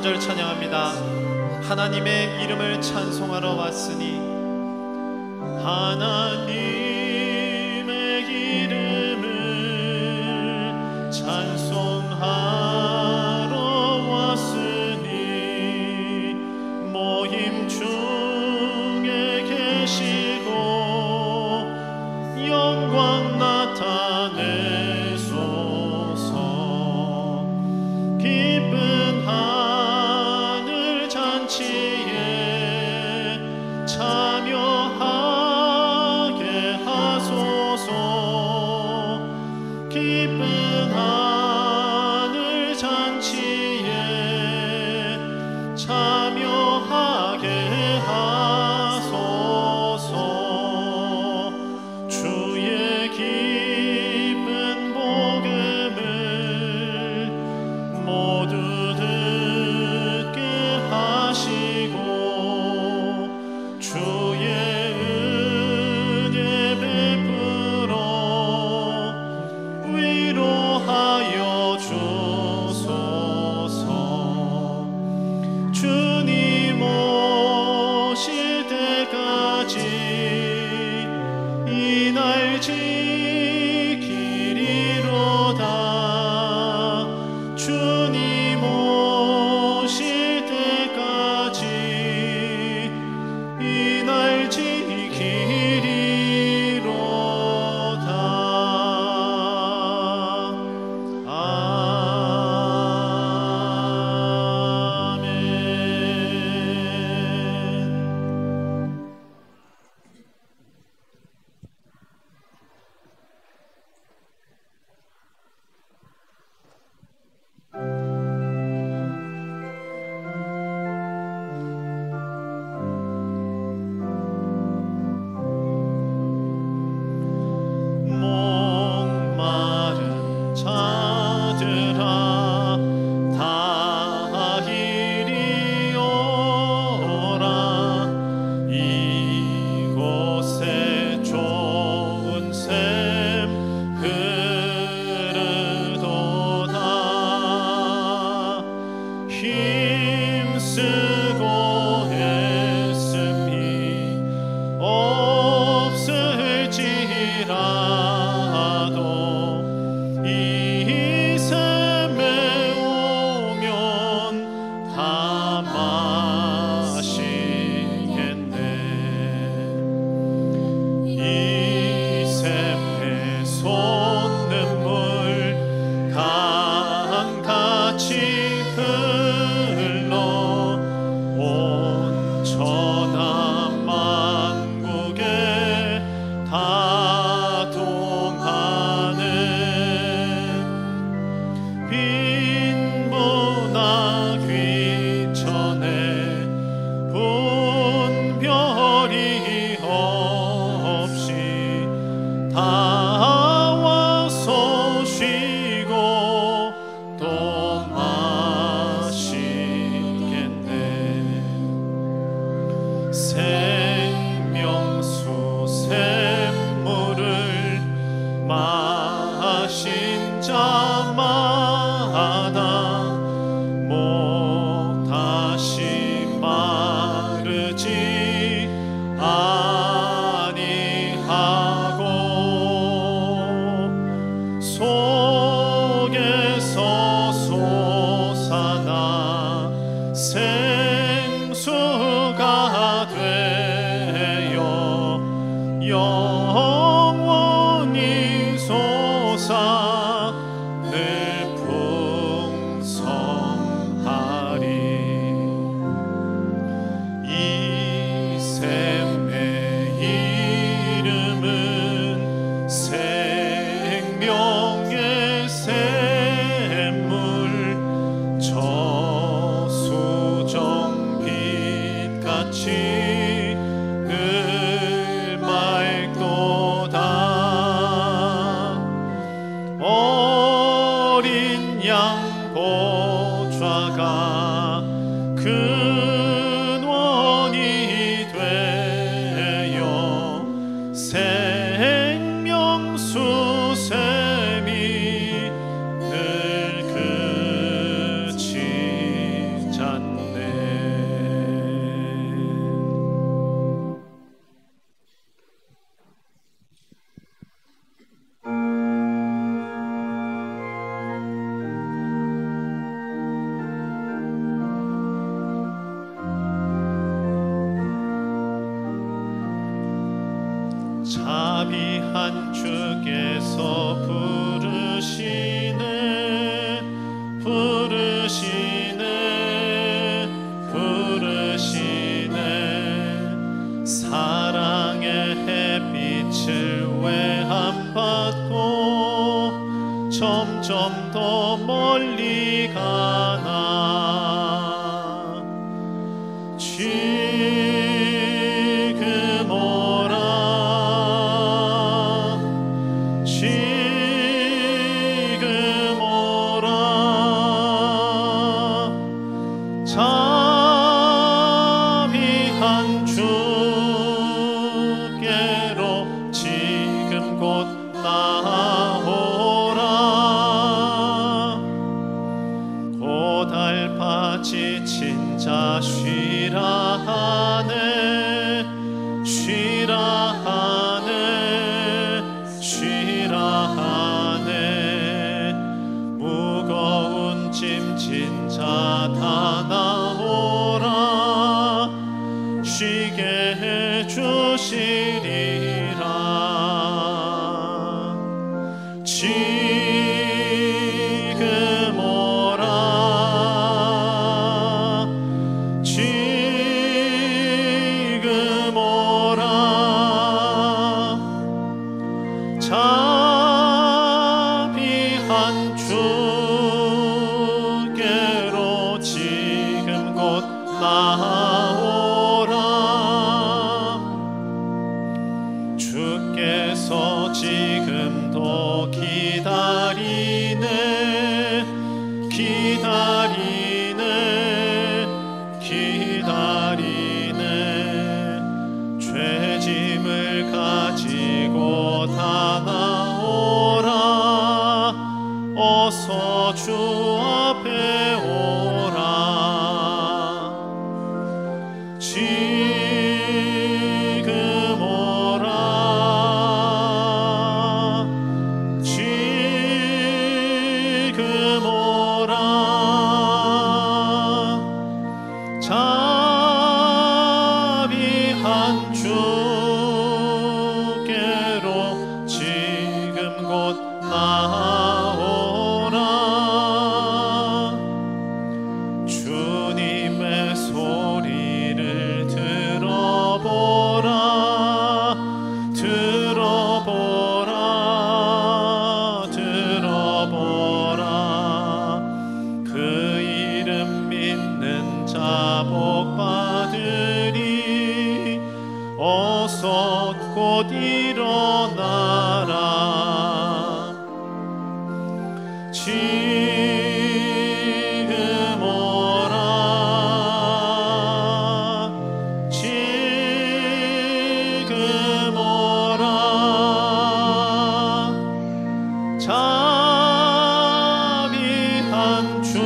3절 찬양합니다. 하나님의 이름을 찬송하러 왔으니 하나님의 이름을 찬송하러 왔으니 모임 중에 계시고 영광 나타내소서. 기쁜 하늘 잔치에 참여하게 하소서. 기쁜 하늘 잔치에 참여하게 하소서. 주의 기쁜 복음을 모두 듣게 하시고 주의 은혜 베풀어 위로하여 주소서. 주님 오실 때까지 이 날 지키리로다. 주님 오실 때까지 이 날 지키리로다. 아멘. 목마른 자들아 다 이리 오라. 이곳에 좋은 샘 흐르도다. 힘쓰고 애씀이 없을지라도 이 샘에 오면 다 마시겠네. 이 샘에 솟는 물 강같이 흘러 온 천하 만국에 다 동하네. 빈부나 귀천에 분별이 없이 다 와서 쉬고 또 마시겠네. 생명수 샘물을 마신 자마다 목 다시 마르지 아니하고 속에서 솟아나 생수가 되어 영원히 솟아 늘 풍성하리. 이 샘의 이름은 생명의 샘물. 저수정빛같이 늘 맑도다. 어린 양 보좌가 근원이 되어 생명수 샘이 늘 그치잖아. 위한 주께서 부르시네 부르시네 부르시네 사랑의 햇빛을 외함받고 점점 더 멀리 가나 지금 오라 지금 오라 자비한 주께로 지금 곧 나오라 고달파 지친 자 쉬라 하네 쉬라 하네 쉬라 하네 무거운 짐진 자 다 나오라 쉬게 해주시리라 지금 오라 지금 오라 자비한 주께로 지금 곧 나오라 주께서 지금도 기다리네 기다리네 기다리네 죄짐을 가지고 다 나오라 어서 주 앞에 오라 지금 오라 지금 오라 자비한 주께로 지금 곧 나오라 주님의 소리를 들어보라 들어보라 들어보라 그 이름 믿는 자 복받으리 어서 곧 일어나라 지금 오라 지금 오라 자비한 주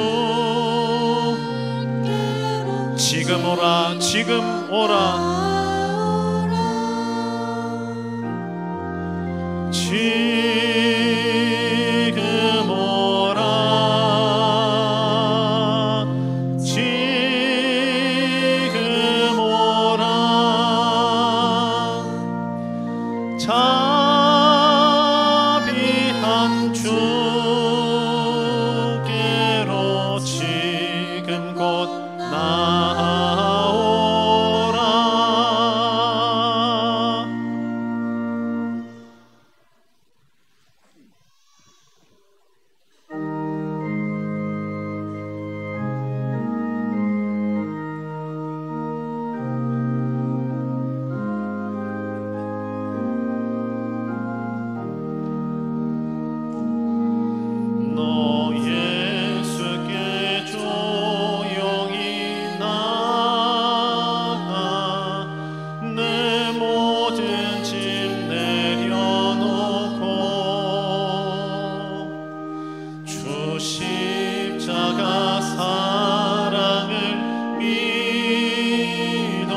지금 오라 지금 오라 지금 오라 지금 오라 자비한 주께로 지금 곧 나오라 너 예수께 조용히 나가 내 모든 짐 내려놓고 주 십자가 사랑을 믿어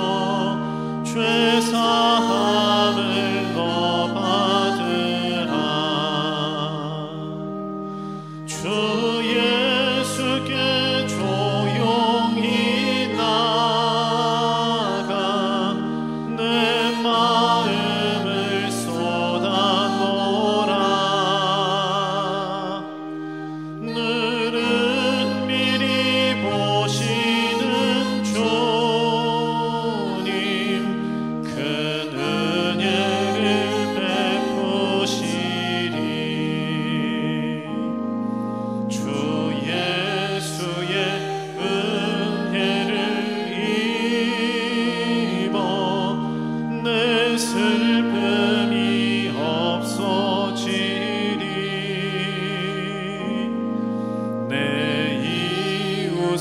죄 사함을 너 받으라 주 예수께 조용히 나가 내 마음을 쏟아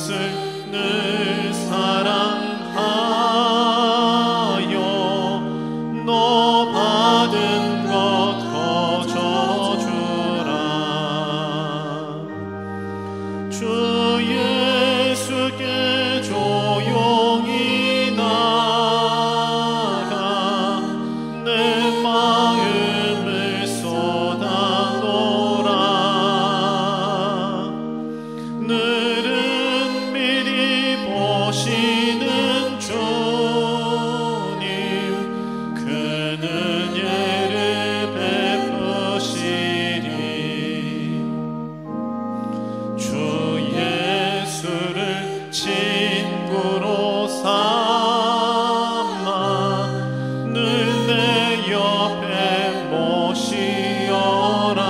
것을 늘 사랑하여 너 받은 것 거저주라. 주 예수께 조용히 나가 내 마음을 쏟아놓으라. 늘은 미리 보시는 주님 그 은혜를 베푸시리. 주 예수를 친구로 삼아 늘 내 옆에 모시어라.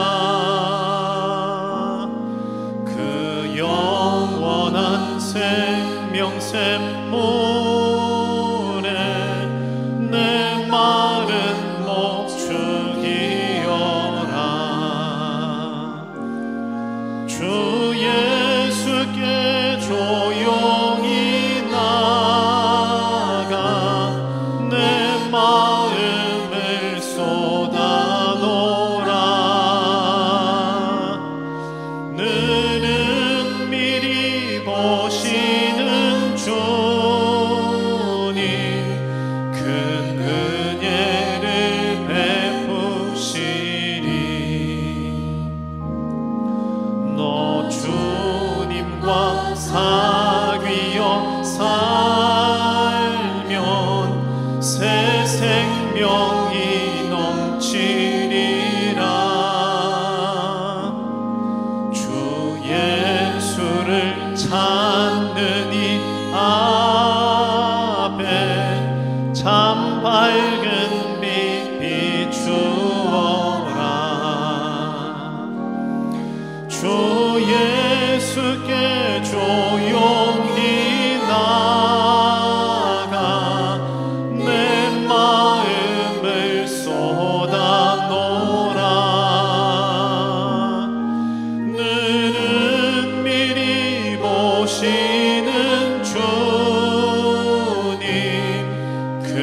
그 영원한 생명샘물에 내 마른 목 죽이어라. 주 예수께 조용히 나가 내 마음을 쏟아놓으라. 늘은 미리 보시는 주님 큰 은혜를 베푸시리. 너 주님과 사귀어 살면 새 생명이 넘치리라. 주 예수를 찾는 이 앞에 참 밝은 빛 비추어라. 주 예수께 조용히 나가 내 마음을 쏟아놓으라. 늘은 미리 보시는 주님 큰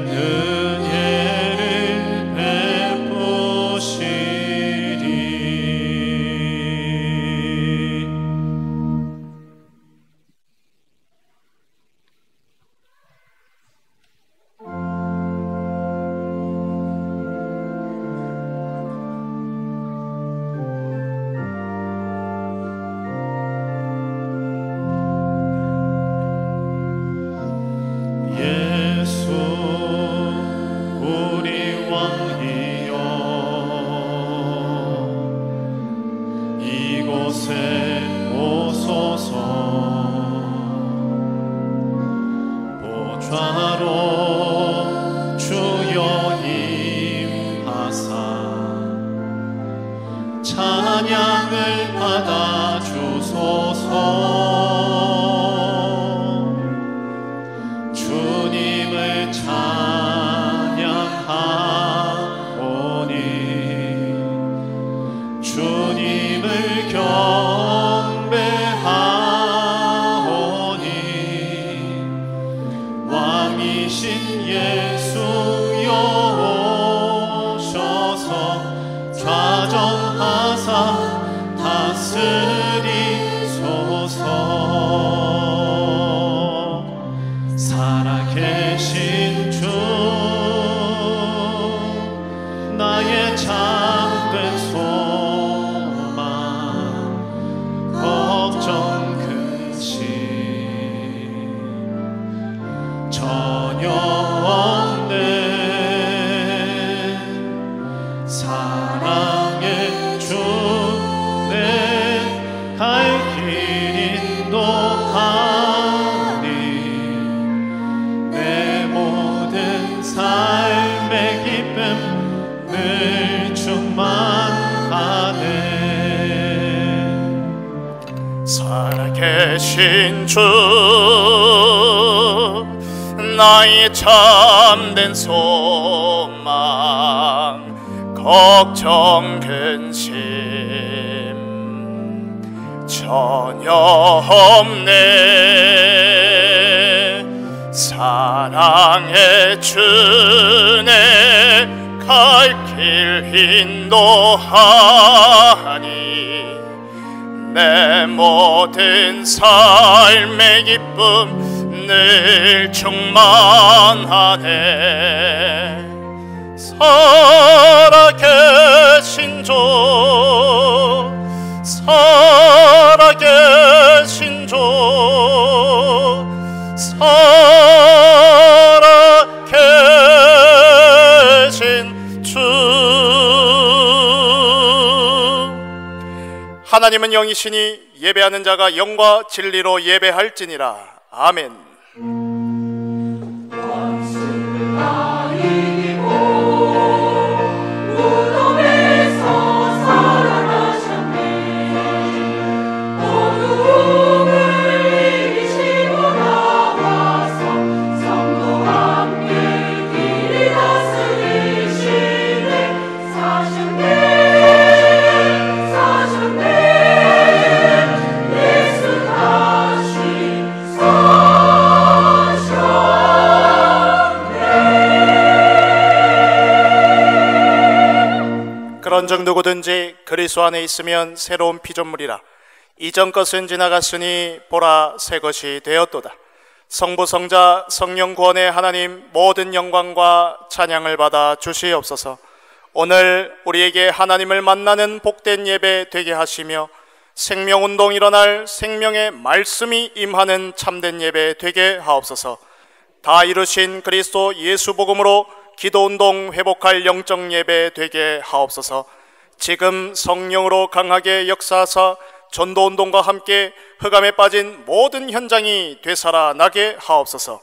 은혜를 베푸시리. 예수 우리 왕이여 이곳에 오소서. 보좌로 주여 임하사 찬양을 받아 주소서. 주님을 찬양하오니 주님을 경배하오니 왕이신 예수여 오셔서 좌정하사 다스리소서. 살아계신 주 나의 참된 소망 걱정 근심 전혀 없네. 사랑의 주 내 갈 길 인도하니 내 모든 삶의 기쁨 늘 충만하네. 살아계신 주 나의 참된 소망 걱정 근심 전혀 없네. 사랑의 주네 갈 길 인도하니 내 모든 삶의 기쁨 늘 충만하네. 살아계신 주, 살아계신 주, 살아계신 주. 하나님은 영이시니 예배하는 자가 영과 진리로 예배할지니라. 아멘. 그런즉 누구든지 그리스도 안에 있으면 새로운 피조물이라. 이전 것은 지나갔으니 보라 새 것이 되었도다. 성부 성자 성령 구원의 하나님 모든 영광과 찬양을 받아 주시옵소서. 오늘 우리에게 하나님을 만나는 복된 예배 되게 하시며 생명운동 일어날 생명의 말씀이 임하는 참된 예배 되게 하옵소서. 다 이루신 그리스도 예수 복음으로 기도운동 회복할 영적 예배 되게 하옵소서. 지금 성령으로 강하게 역사하사 전도운동과 함께 흑암에 빠진 모든 현장이 되살아나게 하옵소서.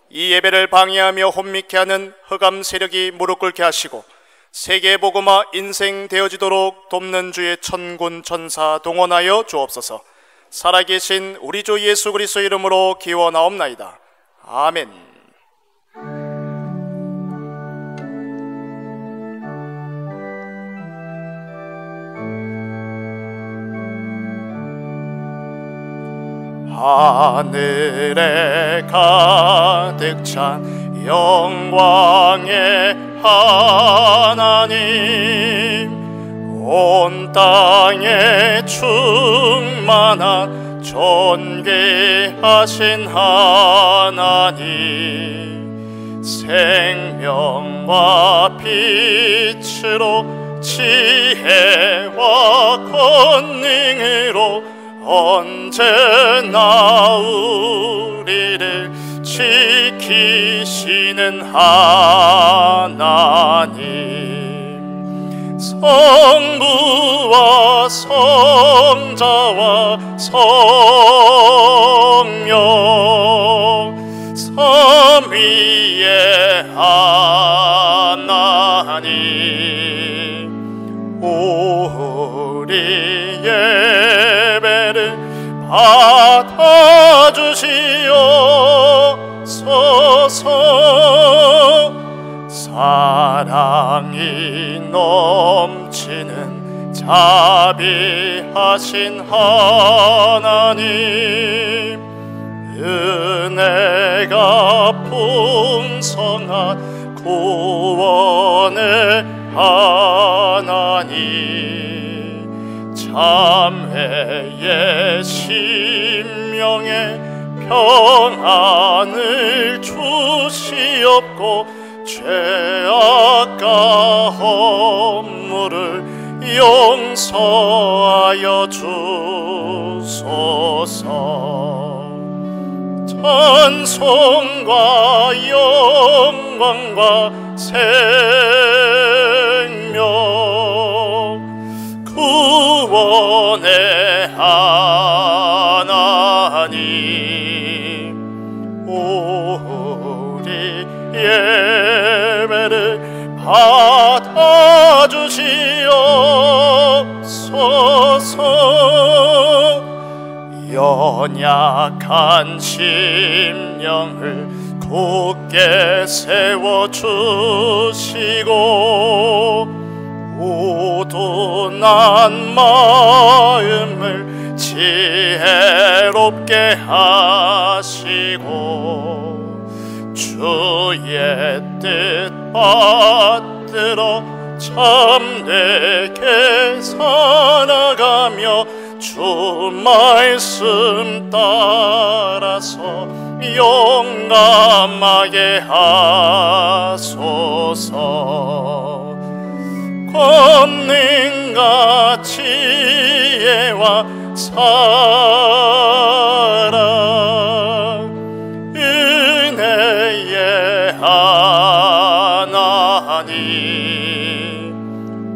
이 예배를 방해하며 혼미케 하는 흑암 세력이 무릎 꿇게 하시고 세계 복음화 인생 되어지도록 돕는 주의 천군 천사 동원하여 주옵소서. 살아계신 우리 주 예수 그리스도 이름으로 기원하옵나이다. 아멘. 하늘에 가득 찬 영광의 하나님, 온 땅에 충만한 존귀하신 하나님, 생명과 빛으로 지혜와 권능으로 언제나 우리를 지키시는 하나님, 성부와 성자와 성령 삼위의 하나님, 우리 예배를 받아주시옵소서. 사랑이 넘치는 자비하신 하나님, 은혜가 풍성한 구원의 하나님, 참회의 심령에 평안을 주시옵고 죄악과 허물을 용서하여 주소서. 찬송과 영광과 생명 구원의 하나님, 우리 예배를 받아주시옵소서. 연약한 심령을 굳게 세워주시고 우둔한 마음을 지혜롭게 하시고 주의 뜻 받들어 참되게 살아가며 주 말씀 따라서 용감하게 하소서. 권능과 지혜와 사랑 은혜의 하나님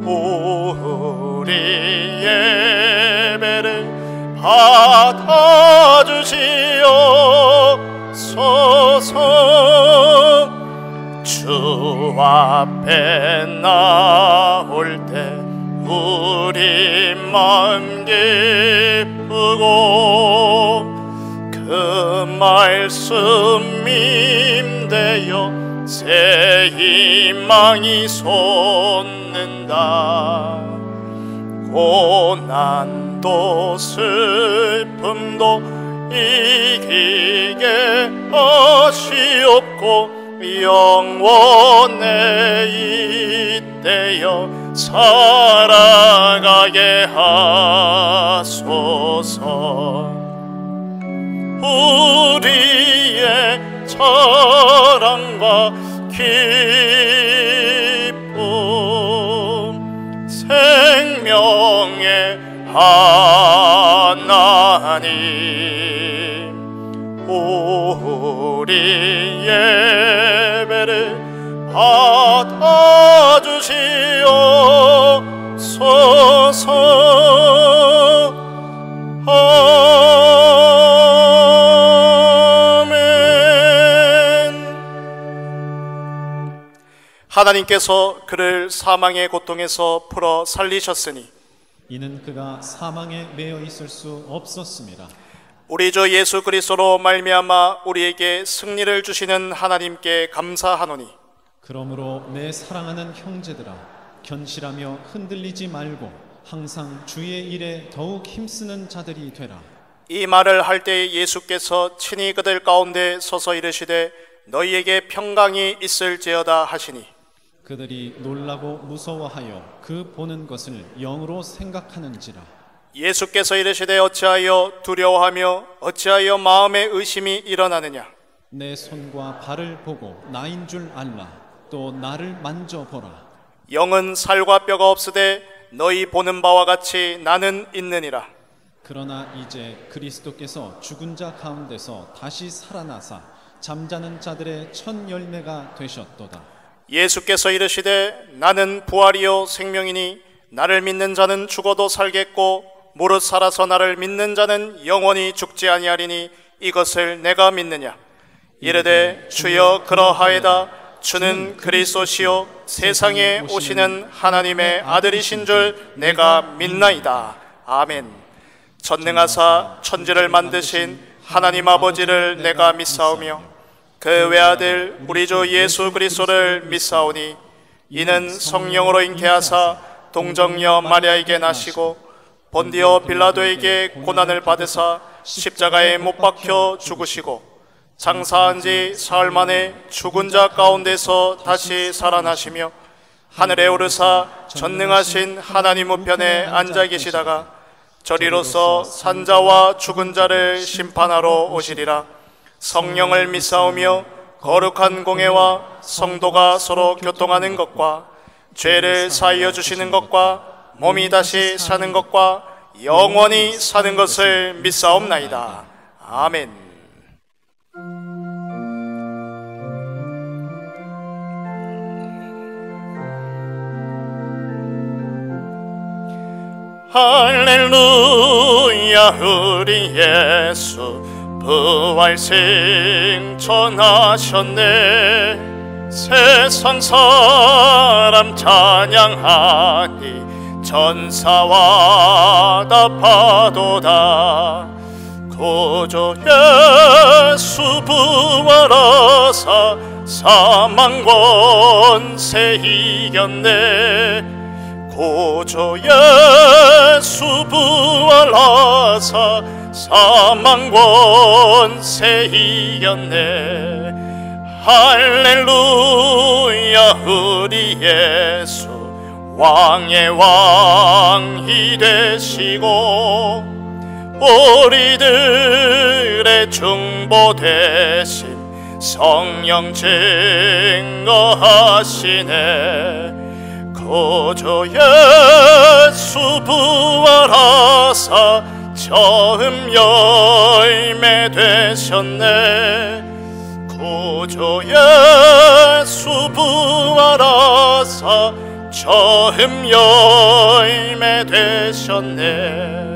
우리 예배를 받아주시옵소서. 주 앞에 나올 때 우리 마음 기쁘고 그 말씀 임되어 새 희망이 솟는다. 고난도 슬픔도 이기게 하시옵고 영원에 잇대어 살아가게 하소서. 우리의 자랑과 기쁨 생명의 하나님 우리 예배를 받아주시옵소서. 아멘. 하나님께서 그를 사망의 고통에서 풀어 살리셨으니 이는 그가 사망에 매여 있을 수 없었습니다. 우리 주 예수 그리스도로 말미암아 우리에게 승리를 주시는 하나님께 감사하노니 그러므로 내 사랑하는 형제들아 견실하며 흔들리지 말고 항상 주의 일에 더욱 힘쓰는 자들이 되라. 이 말을 할 때 예수께서 친히 그들 가운데 서서 이르시되 너희에게 평강이 있을지어다 하시니 그들이 놀라고 무서워하여 그 보는 것을 영으로 생각하는지라. 예수께서 이르시되 어찌하여 두려워하며 어찌하여 마음에 의심이 일어나느냐. 내 손과 발을 보고 나인 줄 알라. 또 나를 만져보라. 영은 살과 뼈가 없으되 너희 보는 바와 같이 나는 있느니라. 그러나 이제 그리스도께서 죽은 자 가운데서 다시 살아나사 잠자는 자들의 첫 열매가 되셨도다. 예수께서 이르시되 나는 부활이요 생명이니 나를 믿는 자는 죽어도 살겠고 무릇 살아서 나를 믿는 자는 영원히 죽지 아니하리니 이것을 내가 믿느냐. 이르되 주여 그러하이다. 주는 그리스도시요 세상에 오시는 하나님의 아들이신 줄 내가 믿나이다. 아멘. 전능하사 천지를 만드신 하나님 아버지를 내가 믿사오며 그 외아들 우리 주 예수 그리스도를 믿사오니 이는 성령으로 잉태하사 동정녀 마리아에게 나시고 본디오 빌라도에게 고난을 받으사 십자가에 못 박혀 죽으시고 장사한 지 사흘 만에 죽은 자 가운데서 다시 살아나시며 하늘에 오르사 전능하신 하나님 우편에 앉아 계시다가 저리로서 산자와 죽은 자를 심판하러 오시리라. 성령을 믿사오며 거룩한 공회와 성도가 서로 교통하는 것과 죄를 사하여 주시는 것과 몸이 다시 사는 것과 영원히 사는 것을 믿사옵나이다. 아멘. 할렐루야. 우리 예수 부활 승천하셨네. 세상 사람 찬양하니 전사와 다 파도다. 구주 예수 부활하사 사망 권세 이겼네. 구주 예수 부활하사 사망 권세 이겼네. 할렐루야. 우리 예수 왕의 왕이 되시고 우리들의 중보 되심 성령 증거하시네. 구주 예수 부활하사 처음 열매 되셨네. 구주 예수 부활하사 처음 열매 되셨네.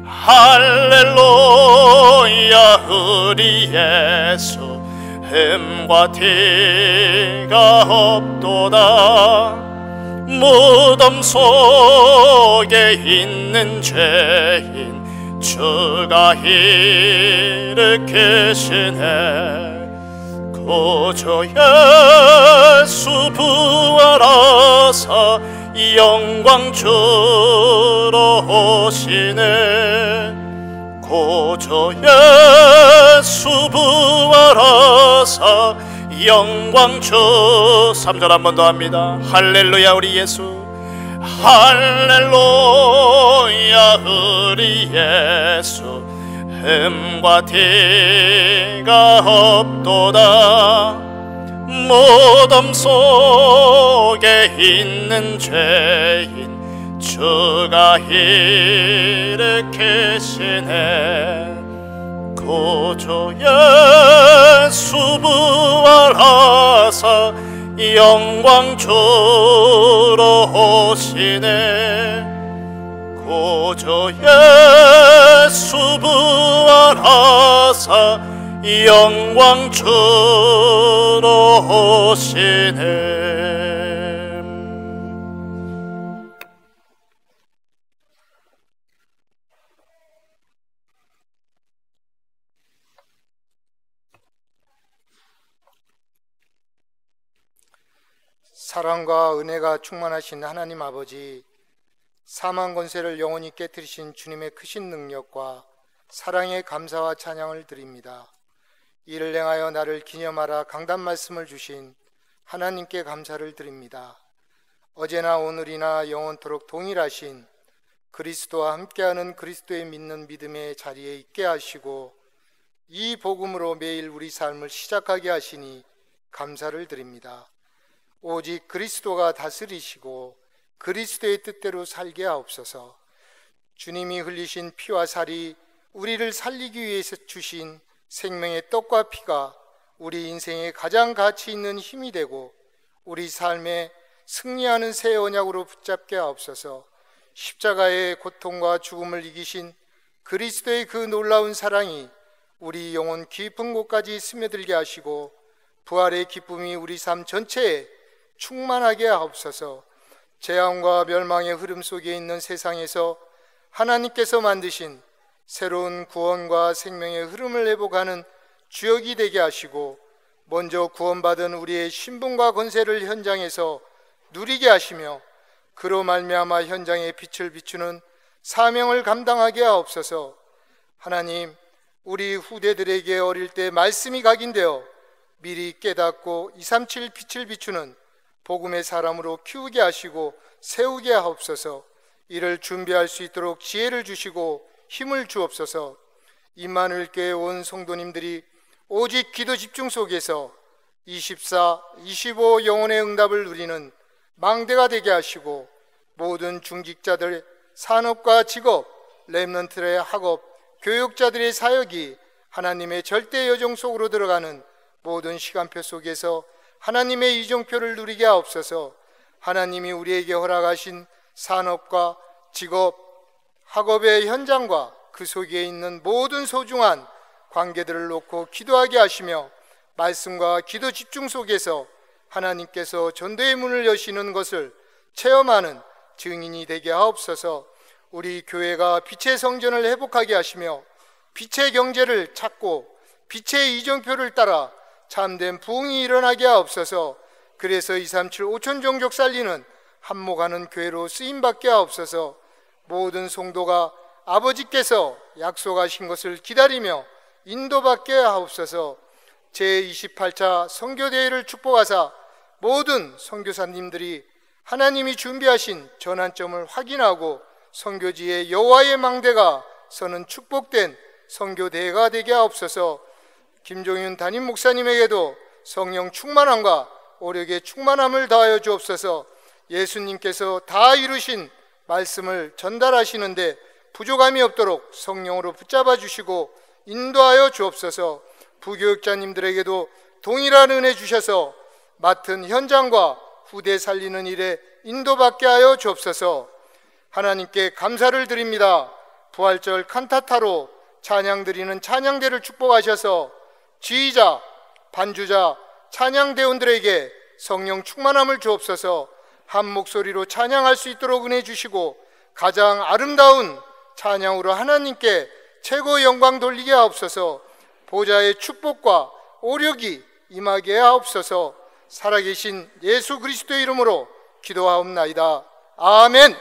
할렐루야. 우리 예수 흠과 티가 없도다. 무덤 속에 있는 죄인 주가 일으키시네. 구주 예수 부활하사 영광 주러 오시네. 구주 예수 부활하사 영광 주. 3절 한 번 더 합니다. 할렐루야. 우리 예수 할렐루야. 우리 예수 흠과 티가 없도다. 무덤 속에 있는 죄인 주가 일으키시네. 구주 예수 부활하사 영광 주러 오시네. 구주 예수 부활하사 영광 주러 오시네. 사랑과 은혜가 충만하신 하나님 아버지, 사망 권세를 영원히 깨뜨리신 주님의 크신 능력과 사랑에 감사와 찬양을 드립니다. 이를 행하여 나를 기념하라 강단 말씀을 주신 하나님께 감사를 드립니다. 어제나 오늘이나 영원토록 동일하신 그리스도와 함께하는 그리스도의 믿는 믿음의 자리에 있게 하시고 이 복음으로 매일 우리 삶을 시작하게 하시니 감사를 드립니다. 오직 그리스도가 다스리시고 그리스도의 뜻대로 살게 하옵소서. 주님이 흘리신 피와 살이 우리를 살리기 위해서 주신 생명의 떡과 피가 우리 인생에 가장 가치 있는 힘이 되고 우리 삶에 승리하는 새 언약으로 붙잡게 하옵소서. 십자가의 고통과 죽음을 이기신 그리스도의 그 놀라운 사랑이 우리 영혼 깊은 곳까지 스며들게 하시고 부활의 기쁨이 우리 삶 전체에 충만하게 하옵소서. 재앙과 멸망의 흐름 속에 있는 세상에서 하나님께서 만드신 새로운 구원과 생명의 흐름을 회복하는 주역이 되게 하시고 먼저 구원받은 우리의 신분과 권세를 현장에서 누리게 하시며 그로 말미암아 현장에 빛을 비추는 사명을 감당하게 하옵소서. 하나님, 우리 후대들에게 어릴 때 말씀이 각인되어 미리 깨닫고 237 빛을 비추는 복음의 사람으로 키우게 하시고 세우게 하옵소서. 이를 준비할 수 있도록 지혜를 주시고 힘을 주옵소서. 임마누엘 교회 온 성도님들이 오직 기도 집중 속에서 24, 25 영혼의 응답을 누리는 망대가 되게 하시고 모든 중직자들의 산업과 직업, 렘넌트의 학업, 교육자들의 사역이 하나님의 절대 여정 속으로 들어가는 모든 시간표 속에서 하나님의 이정표를 누리게 하옵소서. 하나님이 우리에게 허락하신 산업과 직업, 학업의 현장과 그 속에 있는 모든 소중한 관계들을 놓고 기도하게 하시며 말씀과 기도 집중 속에서 하나님께서 전도의 문을 여시는 것을 체험하는 증인이 되게 하옵소서. 우리 교회가 빛의 성전을 회복하게 하시며 빛의 경제를 찾고 빛의 이정표를 따라 참된 부흥이 일어나게 하옵소서. 그래서 237 5천 종족 살리는 한몫하는 교회로 쓰임받게 하옵소서. 모든 성도가 아버지께서 약속하신 것을 기다리며 인도받게 하옵소서. 제28차 선교대회를 축복하사 모든 선교사님들이 하나님이 준비하신 전환점을 확인하고 선교지에 여호와의 망대가 서는 축복된 선교대회가 되게 하옵소서. 김종윤 담임 목사님에게도 성령 충만함과 오력의 충만함을 더하여 주옵소서. 예수님께서 다 이루신 말씀을 전달하시는데 부족함이 없도록 성령으로 붙잡아 주시고 인도하여 주옵소서. 부교육자님들에게도 동일한 은혜 주셔서 맡은 현장과 후대 살리는 일에 인도받게 하여 주옵소서. 하나님께 감사를 드립니다. 부활절 칸타타로 찬양 드리는 찬양대를 축복하셔서 지휘자, 반주자, 찬양대원들에게 성령 충만함을 주옵소서. 한 목소리로 찬양할 수 있도록 은혜 주시고 가장 아름다운 찬양으로 하나님께 최고 영광 돌리게 하옵소서. 보좌의 축복과 오력이 임하게 하옵소서. 살아계신 예수 그리스도의 이름으로 기도하옵나이다. 아멘.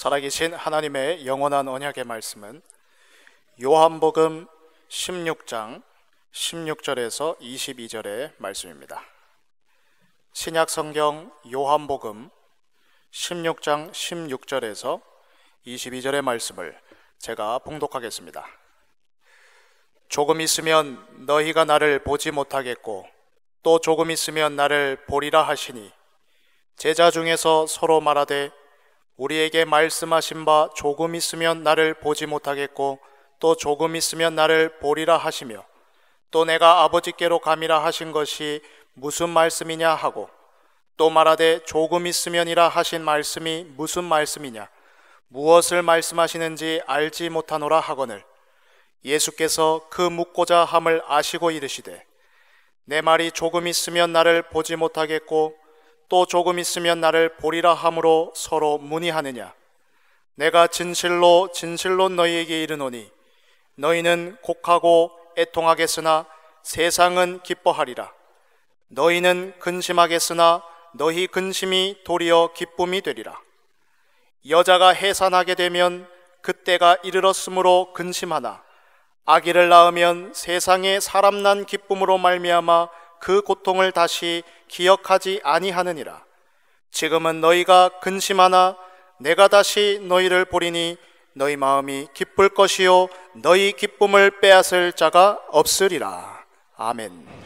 살아계신 하나님의 영원한 언약의 말씀은 요한복음 16장 16절에서 22절의 말씀입니다. 신약 성경 요한복음 16장 16절에서 22절의 말씀을 제가 봉독하겠습니다. 조금 있으면 너희가 나를 보지 못하겠고 또 조금 있으면 나를 보리라 하시니 제자 중에서 서로 말하되 우리에게 말씀하신 바 조금 있으면 나를 보지 못하겠고 또 조금 있으면 나를 보리라 하시며 또 내가 아버지께로 감이라 하신 것이 무슨 말씀이냐 하고 또 말하되 조금 있으면이라 하신 말씀이 무슨 말씀이냐 무엇을 말씀하시는지 알지 못하노라 하거늘 예수께서 그 묻고자 함을 아시고 이르시되 내 말이 조금 있으면 나를 보지 못하겠고 또 조금 있으면 나를 보리라 함으로 서로 문의하느냐. 내가 진실로 진실로 너희에게 이르노니 너희는 곡하고 애통하겠으나 세상은 기뻐하리라. 너희는 근심하겠으나 너희 근심이 도리어 기쁨이 되리라. 여자가 해산하게 되면 그때가 이르렀으므로 근심하나 아기를 낳으면 세상에 사람 난 기쁨으로 말미암아 그 고통을 다시 기억하지 아니하느니라. 지금은 너희가 근심하나 내가 다시 너희를 보리니 너희 마음이 기쁠 것이요 너희 기쁨을 빼앗을 자가 없으리라. 아멘.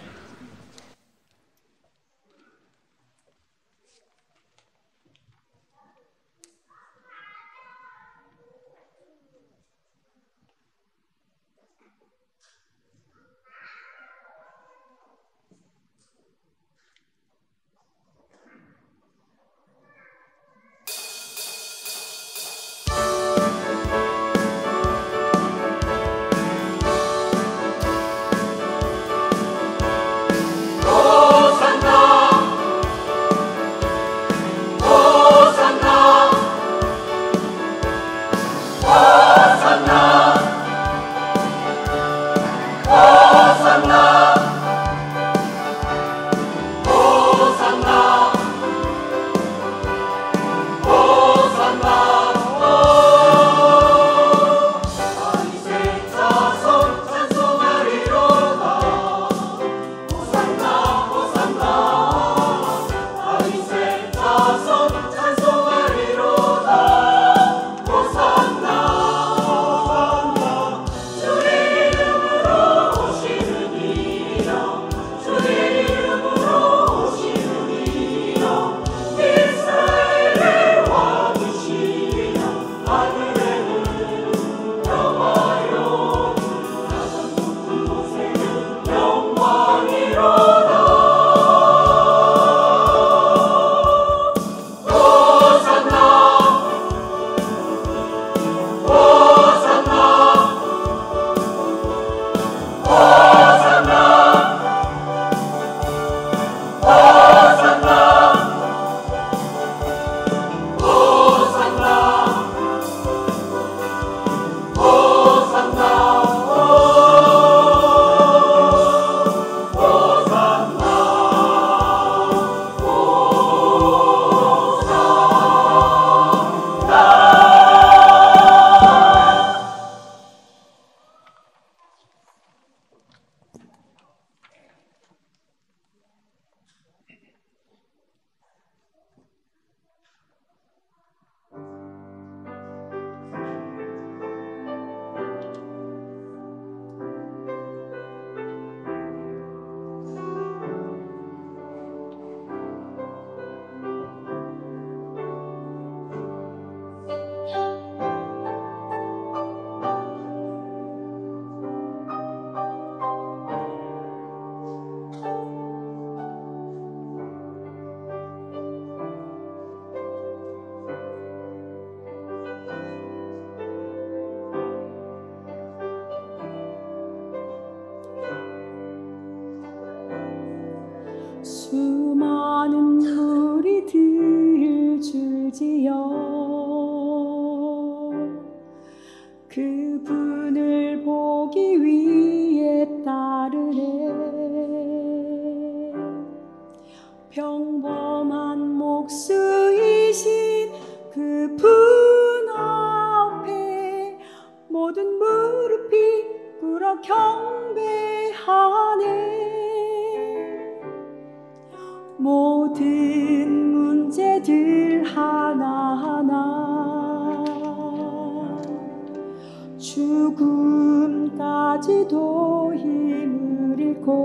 죽음까지도 힘을 잃고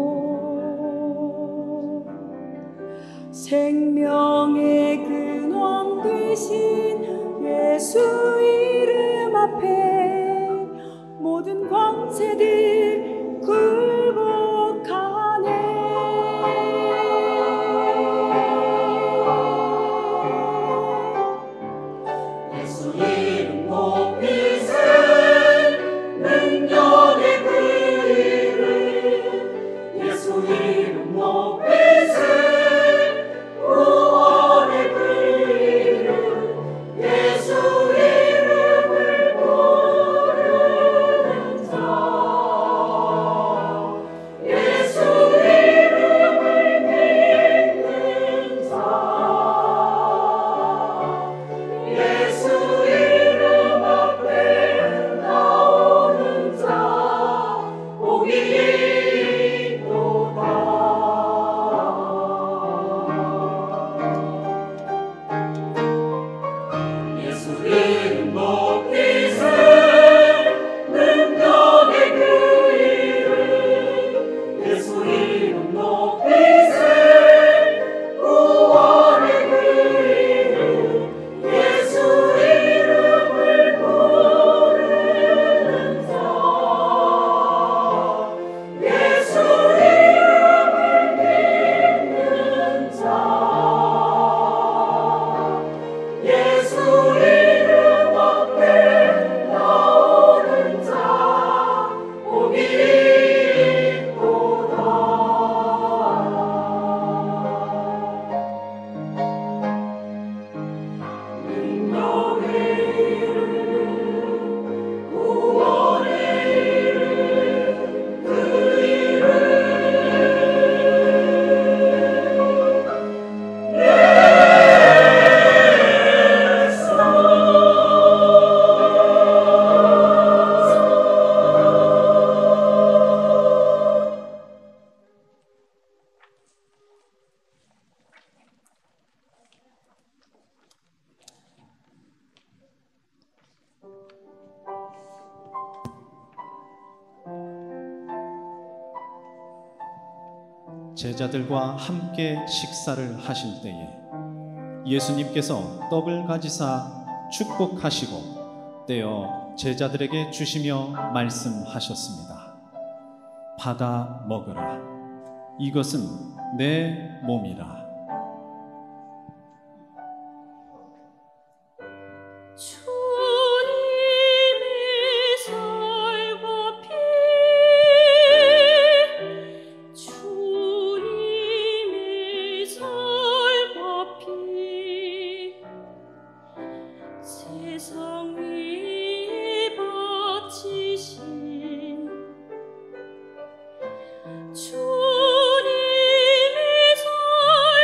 생명의 근원 되신 예수 이름 앞에 모든 권세들 굴복하네. 예수 이름 높이세 능력의 그 이름 예수 이름 높이세 구원의 그 이름 예수 이름을 부르는 자 예수 이름을 믿는 자 예수 이름 앞에 나오는 자 복이 있도다. 예수 이름 높이세 능력의 그 이름 예수 이름 높이세 구원의 그 이름 예수 이름을 부르는 자 예수 이름을 믿는 자 예수 이름 앞에 나오는 자 복이 있도다. 능력의 이름 구원의 이름 그 이름 제자들과 함께 식사를 하실 때에 예수님께서 떡을 가지사 축복하시고 떼어 제자들에게 주시며 말씀하셨습니다. 받아 먹으라. 이것은 내 몸이라. 주님의 살과 피 주님의 살과 피 세상 위에 바치신 주님의 살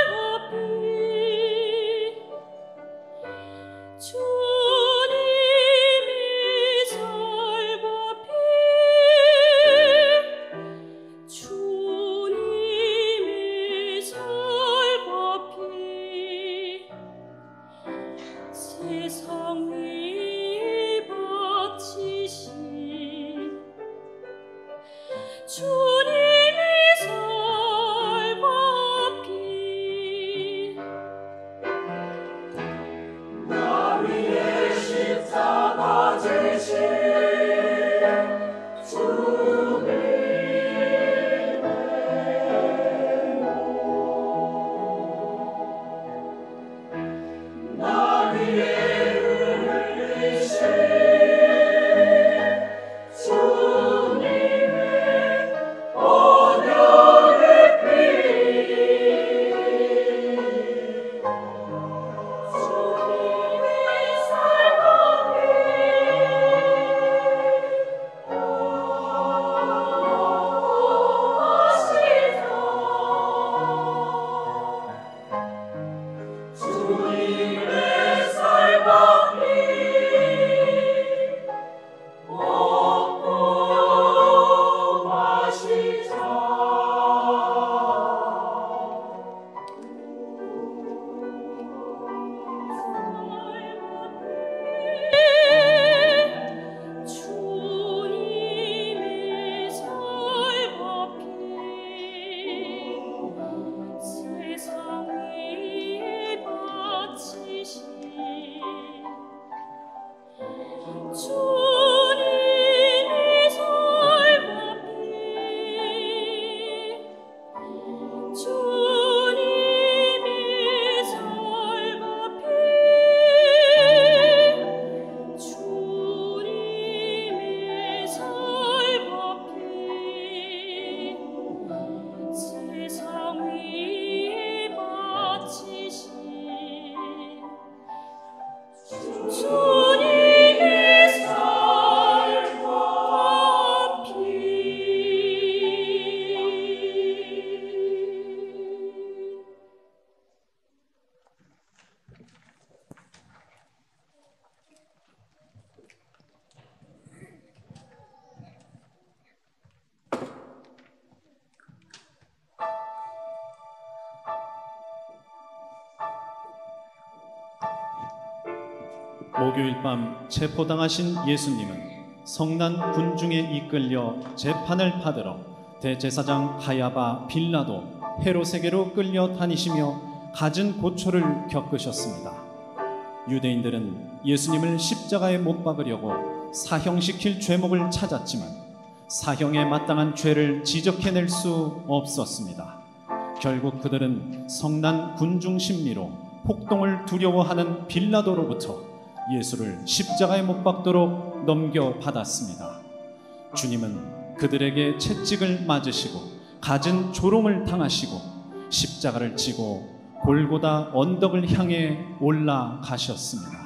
목요일 밤 체포당하신 예수님은 성난 군중에 이끌려 재판을 받으러 대제사장 가야바 빌라도 헤롯에게로 끌려 다니시며 갖은 고초를 겪으셨습니다. 유대인들은 예수님을 십자가에 못 박으려고 사형시킬 죄목을 찾았지만 사형에 마땅한 죄를 지적해낼 수 없었습니다. 결국 그들은 성난 군중 심리로 폭동을 두려워하는 빌라도로부터 예수를 십자가에 못 박도록 넘겨받았습니다. 주님은 그들에게 채찍을 맞으시고 갖은 조롱을 당하시고 십자가를 지고 골고다 언덕을 향해 올라가셨습니다.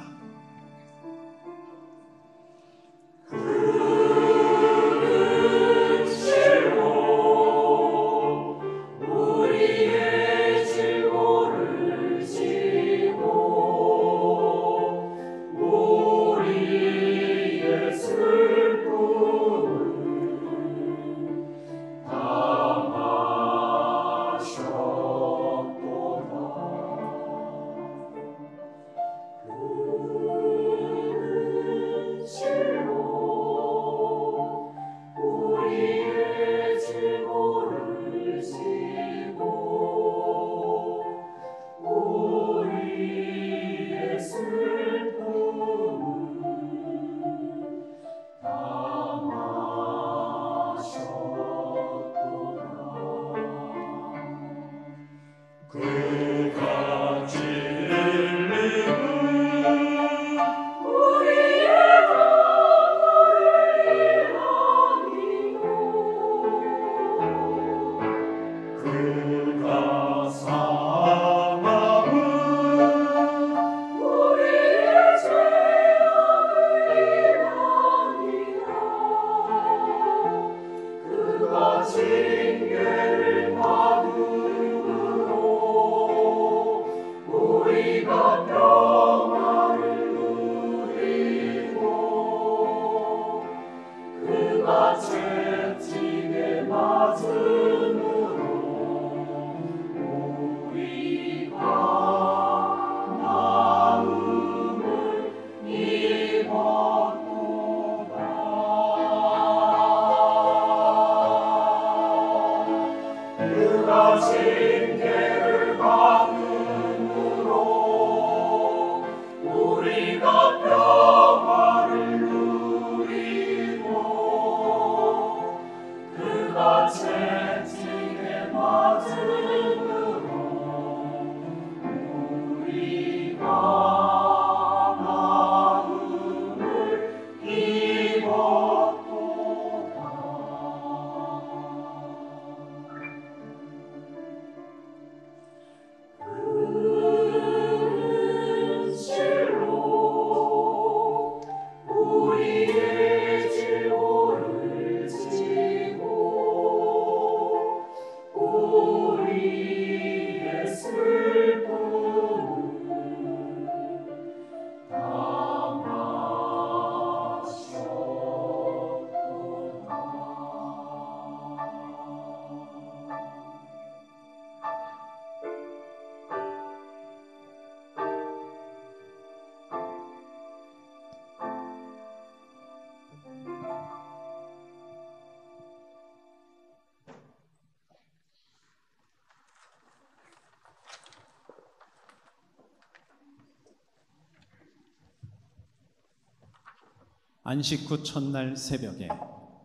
안식 후 첫날 새벽에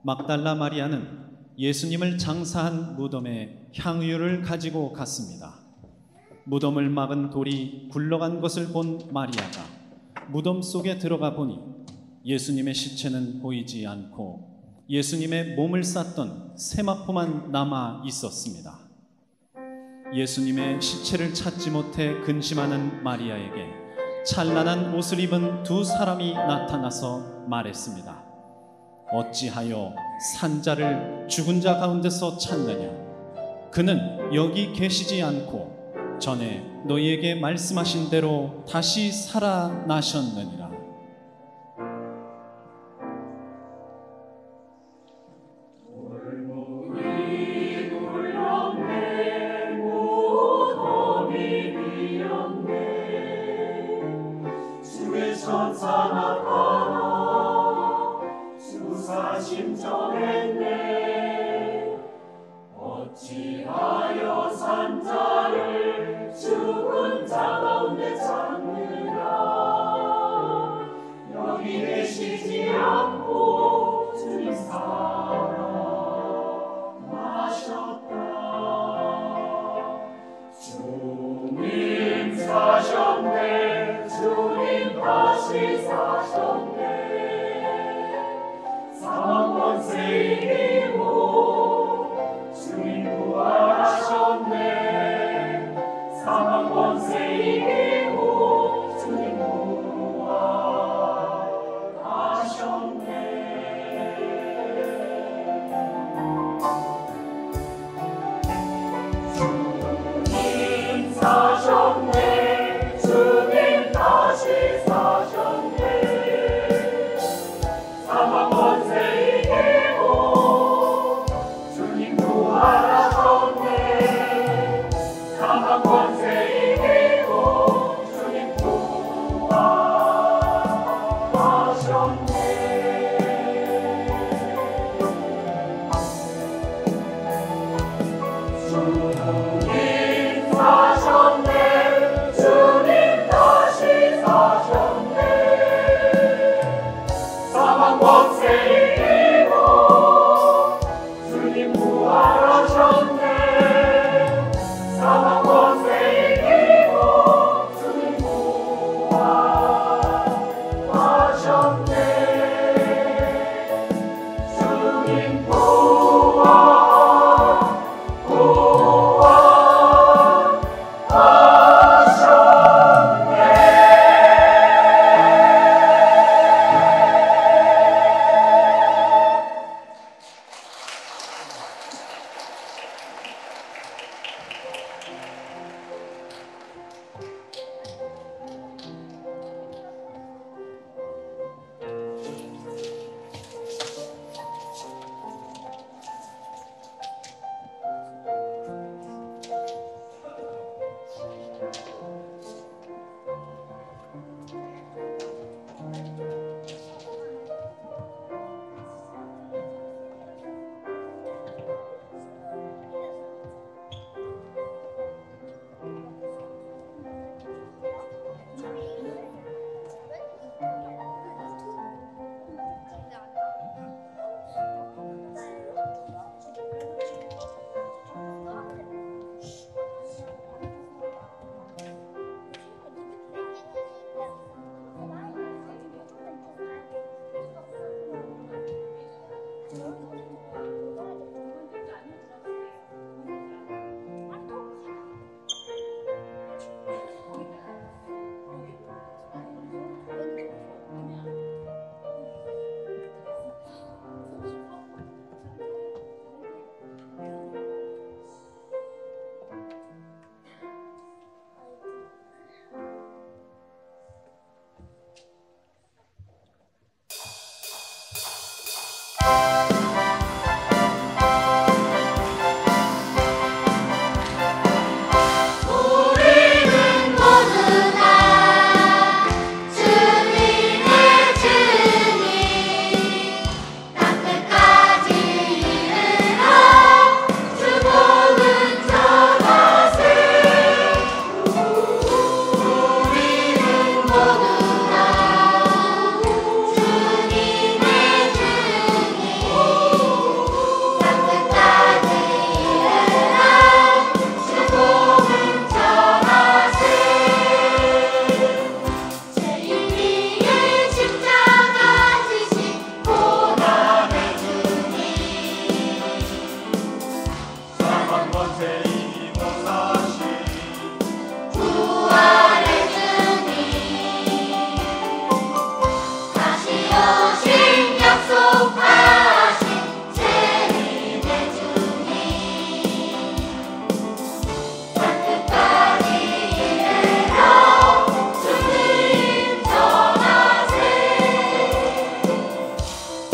막달라 마리아는 예수님을 장사한 무덤에 향유를 가지고 갔습니다. 무덤을 막은 돌이 굴러간 것을 본 마리아가 무덤 속에 들어가 보니 예수님의 시체는 보이지 않고 예수님의 몸을 쌌던 세마포만 남아 있었습니다. 예수님의 시체를 찾지 못해 근심하는 마리아에게 찬란한 옷을 입은 두 사람이 나타나서 말했습니다. 어찌하여 산자를 죽은 자 가운데서 찾느냐? 그는 여기 계시지 않고 전에 너희에게 말씀하신 대로 다시 살아나셨느니라. 주의 천사 나타나 주사 심정했네. 어찌하여 산자를 죽은 자 가운데 찾느냐. 여기 계시지 않고 주님 사랑하셨다. 주님 사셨네. 주님 다시 사셨네. 사망 권세 이기고 주님 부활하셨네. 사망 권세 이기고 주님 부활하셨네. 주님 사셨네. 주님 다시 사셨네. 사망 권세 이기고 주님 부활하셨네. 사망 권세 이기고 주님 부활하셨네. 주님 사셨네. 주님 다시 사셨네. 사망 권세 이기고 주님 부활하셨네. 사망 권세 이기고 주님 부활하셨네. 주님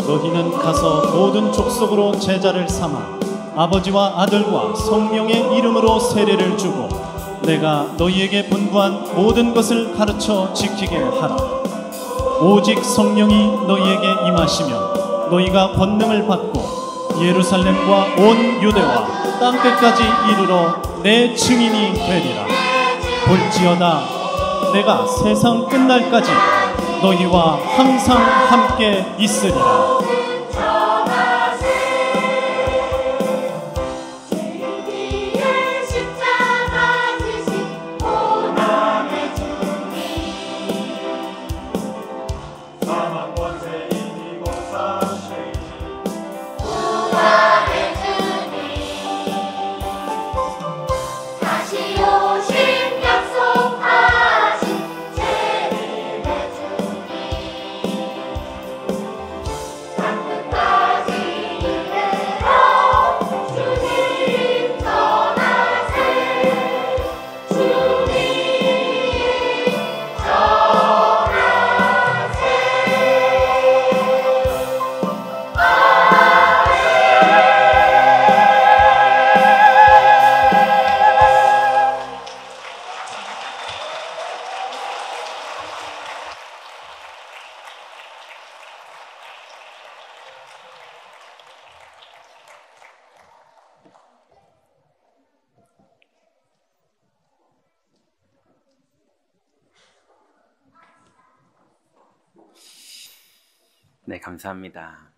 너희는 가서 모든 족속으로 제자를 삼아 아버지와 아들과 성령의 이름으로 세례를 주고 내가 너희에게 분부한 모든 것을 가르쳐 지키게 하라. 오직 성령이 너희에게 임하시면 너희가 권능을 받고 예루살렘과 온 유대와 땅끝까지 이르러 내 증인이 되리라. 볼지어다 내가 세상 끝날까지 너희와 항상 함께 있으리라. 네, 감사합니다.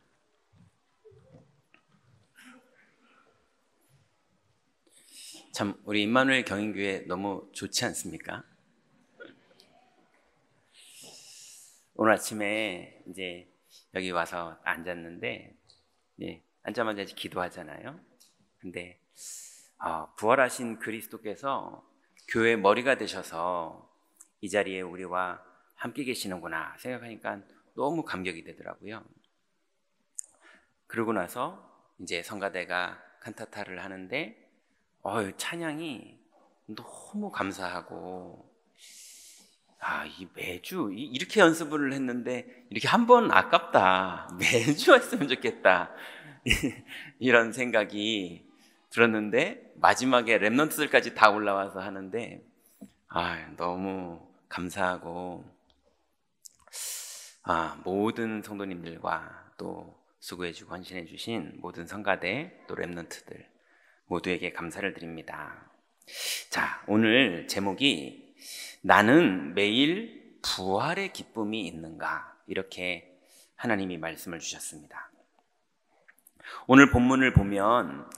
참 우리 임마누엘 경인교회 너무 좋지 않습니까? 오늘 아침에 이제 여기 와서 앉았는데 앉자마자 이제 기도하잖아요. 근데 부활하신 그리스도께서 교회 머리가 되셔서 이 자리에 우리와 함께 계시는구나 생각하니까 너무 감격이 되더라고요. 그러고 나서 이제 성가대가 칸타타를 하는데 찬양이 너무 감사하고 이 매주 이렇게 연습을 했는데 이렇게 한 번 아깝다. 매주 했으면 좋겠다. 이런 생각이 들었는데 마지막에 랩넌트들까지 다 올라와서 하는데 너무 감사하고 모든 성도님들과 또 수고해주고 헌신해주신 모든 성가대 또 랩넌트들 모두에게 감사를 드립니다. 자, 오늘 제목이 나는 매일 부활의 기쁨이 있는가, 이렇게 하나님이 말씀을 주셨습니다. 오늘 본문을 보면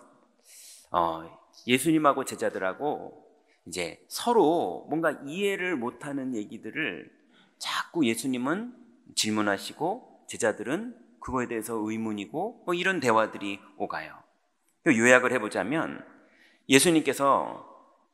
예수님하고 제자들하고 이제 서로 뭔가 이해를 못하는 얘기들을 자꾸 예수님은 질문하시고 제자들은 그거에 대해서 의문이고 이런 대화들이 오가요. 요약을 해보자면 예수님께서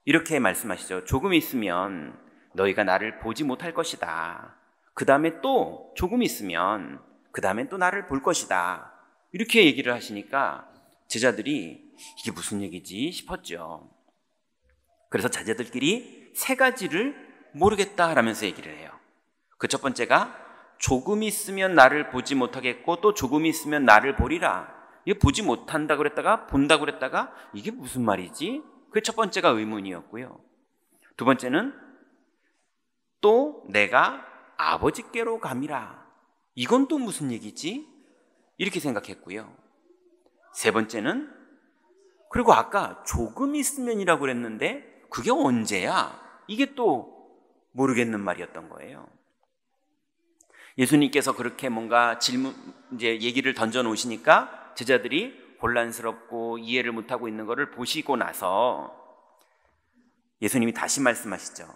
이렇게 말씀하시죠. 조금 있으면 너희가 나를 보지 못할 것이다. 그 다음에 또 조금 있으면 그 다음에 또 나를 볼 것이다. 이렇게 얘기를 하시니까 제자들이 이게 무슨 얘기지 싶었죠. 그래서 제자들끼리 세 가지를 모르겠다라면서 얘기를 해요. 그 첫 번째가 조금 있으면 나를 보지 못하겠고 또 조금 있으면 나를 보리라. 이게 보지 못한다 그랬다가 본다 그랬다가 이게 무슨 말이지? 그 첫 번째가 의문이었고요. 두 번째는 또 내가 아버지께로 감이라. 이건 또 무슨 얘기지? 이렇게 생각했고요. 세 번째는 그리고 아까 조금 있으면이라고 그랬는데 그게 언제야? 이게 또 모르겠는 말이었던 거예요. 예수님께서 그렇게 뭔가 이제 얘기를 던져 놓으시니까 제자들이 혼란스럽고 이해를 못하고 있는 것을 보시고 나서 예수님이 다시 말씀하시죠.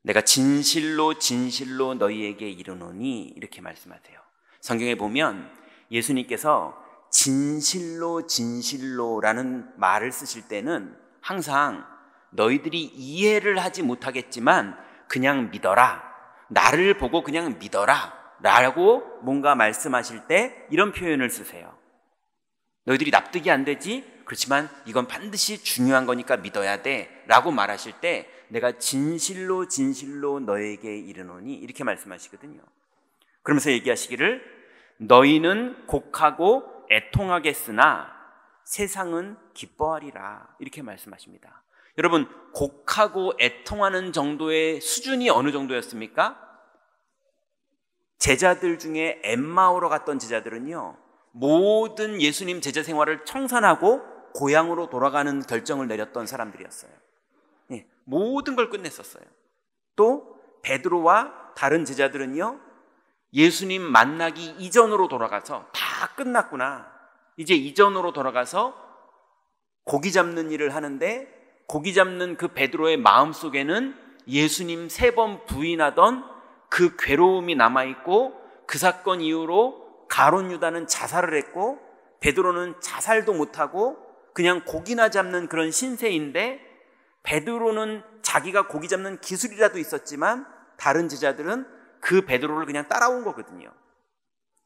내가 진실로 진실로 너희에게 이르노니, 이렇게 말씀하세요. 성경에 보면 예수님께서 진실로 진실로라는 말을 쓰실 때는 항상 너희들이 이해를 하지 못하겠지만 그냥 믿어라, 나를 보고 그냥 믿어라 라고 뭔가 말씀하실 때 이런 표현을 쓰세요. 너희들이 납득이 안 되지? 그렇지만 이건 반드시 중요한 거니까 믿어야 돼 라고 말하실 때 내가 진실로 진실로 너에게 이르노니, 이렇게 말씀하시거든요. 그러면서 얘기하시기를 너희는 곡하고 애통하겠으나 세상은 기뻐하리라, 이렇게 말씀하십니다. 여러분, 곡하고 애통하는 정도의 수준이 어느 정도였습니까? 제자들 중에 엠마오로 갔던 제자들은요, 모든 예수님 제자 생활을 청산하고 고향으로 돌아가는 결정을 내렸던 사람들이었어요. 예, 모든 걸 끝냈었어요. 또 베드로와 다른 제자들은요, 예수님 만나기 이전으로 돌아가서 다 끝났구나, 이제 이전으로 돌아가서 고기 잡는 일을 하는데, 고기 잡는 그 베드로의 마음속에는 예수님 3번 부인하던 그 괴로움이 남아있고, 그 사건 이후로 가룟 유다는 자살을 했고 베드로는 자살도 못하고 그냥 고기나 잡는 그런 신세인데, 베드로는 자기가 고기 잡는 기술이라도 있었지만 다른 제자들은 그 베드로를 그냥 따라온 거거든요.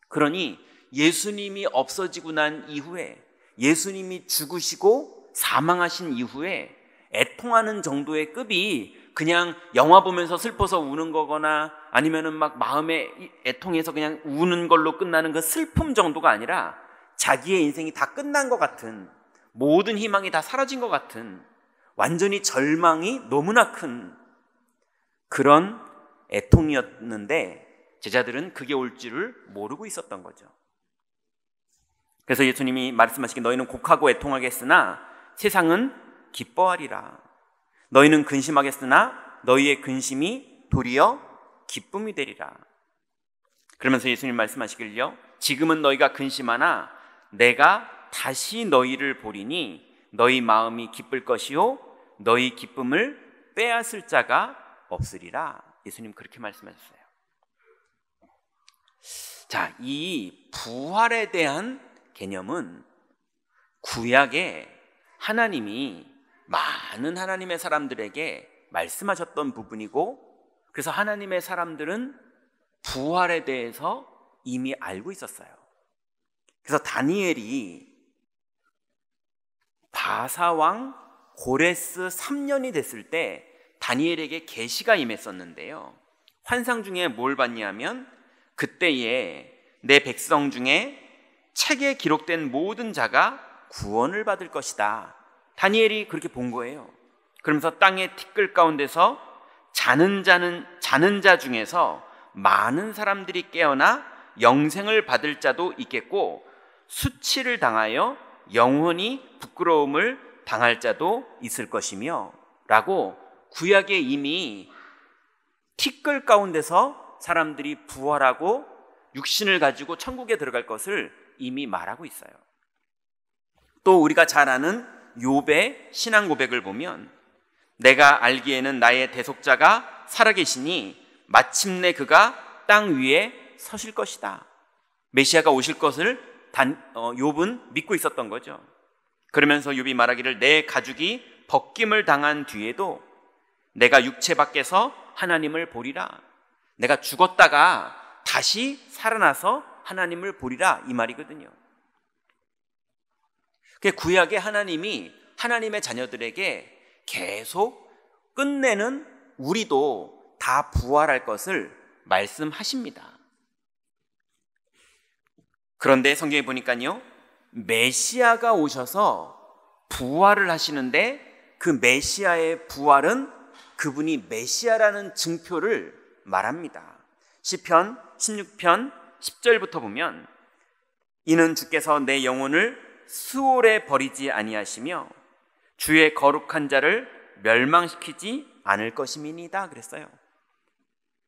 그러니 예수님이 없어지고 난 이후에, 예수님이 죽으시고 사망하신 이후에 애통하는 정도의 급이 그냥 영화 보면서 슬퍼서 우는 거거나 아니면은 막 마음에 애통해서 그냥 우는 걸로 끝나는 그 슬픔 정도가 아니라, 자기의 인생이 다 끝난 것 같은, 모든 희망이 다 사라진 것 같은, 완전히 절망이 너무나 큰 그런 애통이었는데, 제자들은 그게 올 줄을 모르고 있었던 거죠. 그래서 예수님이 말씀하시기에 너희는 곡하고 애통하겠으나 세상은 기뻐하리라. 너희는 근심하겠으나 너희의 근심이 도리어 기쁨이 되리라. 그러면서 예수님 말씀하시길요, 지금은 너희가 근심하나 내가 다시 너희를 보리니 너희 마음이 기쁠 것이요 너희 기쁨을 빼앗을 자가 없으리라. 예수님 그렇게 말씀하셨어요. 자, 이 부활에 대한 개념은 구약에 하나님이 많은 하나님의 사람들에게 말씀하셨던 부분이고, 그래서 하나님의 사람들은 부활에 대해서 이미 알고 있었어요. 그래서 다니엘이 바사왕 고레스 3년이 됐을 때 다니엘에게 계시가 임했었는데요, 환상 중에 뭘 봤냐면, 그때에 내 백성 중에 책에 기록된 모든 자가 구원을 받을 것이다. 다니엘이 그렇게 본 거예요. 그러면서 땅의 티끌 가운데서 자는 자 중에서 많은 사람들이 깨어나 영생을 받을 자도 있겠고, 수치를 당하여 영원히 부끄러움을 당할 자도 있을 것이며 라고, 구약에 이미 티끌 가운데서 사람들이 부활하고 육신을 가지고 천국에 들어갈 것을 이미 말하고 있어요. 또 우리가 잘 아는 욥의 신앙 고백을 보면, 내가 알기에는 나의 대속자가 살아계시니 마침내 그가 땅 위에 서실 것이다. 메시아가 오실 것을 욥은 믿고 있었던 거죠. 그러면서 욥이 말하기를, 내 가죽이 벗김을 당한 뒤에도 내가 육체 밖에서 하나님을 보리라. 내가 죽었다가 다시 살아나서 하나님을 보리라, 이 말이거든요. 구약의 하나님이 하나님의 자녀들에게 계속 끝내는 우리도 다 부활할 것을 말씀하십니다. 그런데 성경에 보니까요, 메시아가 오셔서 부활을 하시는데, 그 메시아의 부활은 그분이 메시아라는 증표를 말합니다. 시편 16편 10절부터 보면, 이는 주께서 내 영혼을 수월에 버리지 아니하시며 주의 거룩한 자를 멸망시키지 않을 것임이니이다 그랬어요.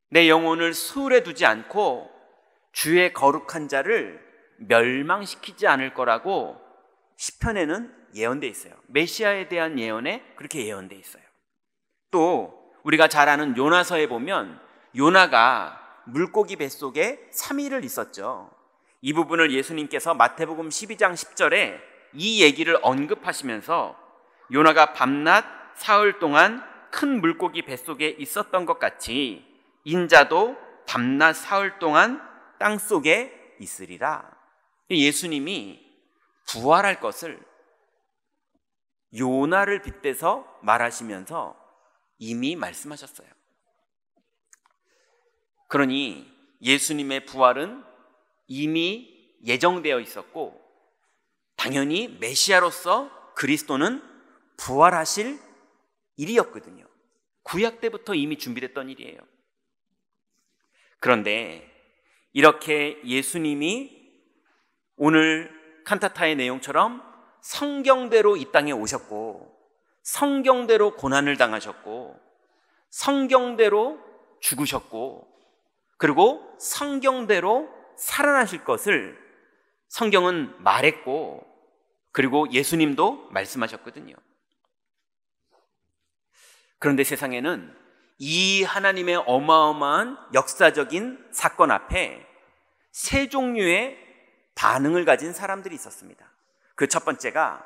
내 영혼을 수월에 두지 않고 주의 거룩한 자를 멸망시키지 않을 거라고 시편에는 예언되어 있어요. 메시아에 대한 예언에 그렇게 예언되어 있어요. 또 우리가 잘 아는 요나서에 보면, 요나가 물고기 뱃속에 3일을 있었죠. 이 부분을 예수님께서 마태복음 12장 10절에 이 얘기를 언급하시면서, 요나가 밤낮 사흘 동안 큰 물고기 뱃속에 있었던 것 같이 인자도 밤낮 사흘 동안 땅속에 있으리라. 예수님이 부활할 것을 요나를 빗대서 말하시면서 이미 말씀하셨어요. 그러니 예수님의 부활은 이미 예정되어 있었고, 당연히 메시아로서 그리스도는 부활하실 일이었거든요. 구약 때부터 이미 준비됐던 일이에요. 그런데 이렇게 예수님이 오늘 칸타타의 내용처럼 성경대로 이 땅에 오셨고, 성경대로 고난을 당하셨고, 성경대로 죽으셨고, 그리고 성경대로 살아나실 것을 성경은 말했고, 그리고 예수님도 말씀하셨거든요. 그런데 세상에는 이 하나님의 어마어마한 역사적인 사건 앞에 세 종류의 반응을 가진 사람들이 있었습니다. 그 첫 번째가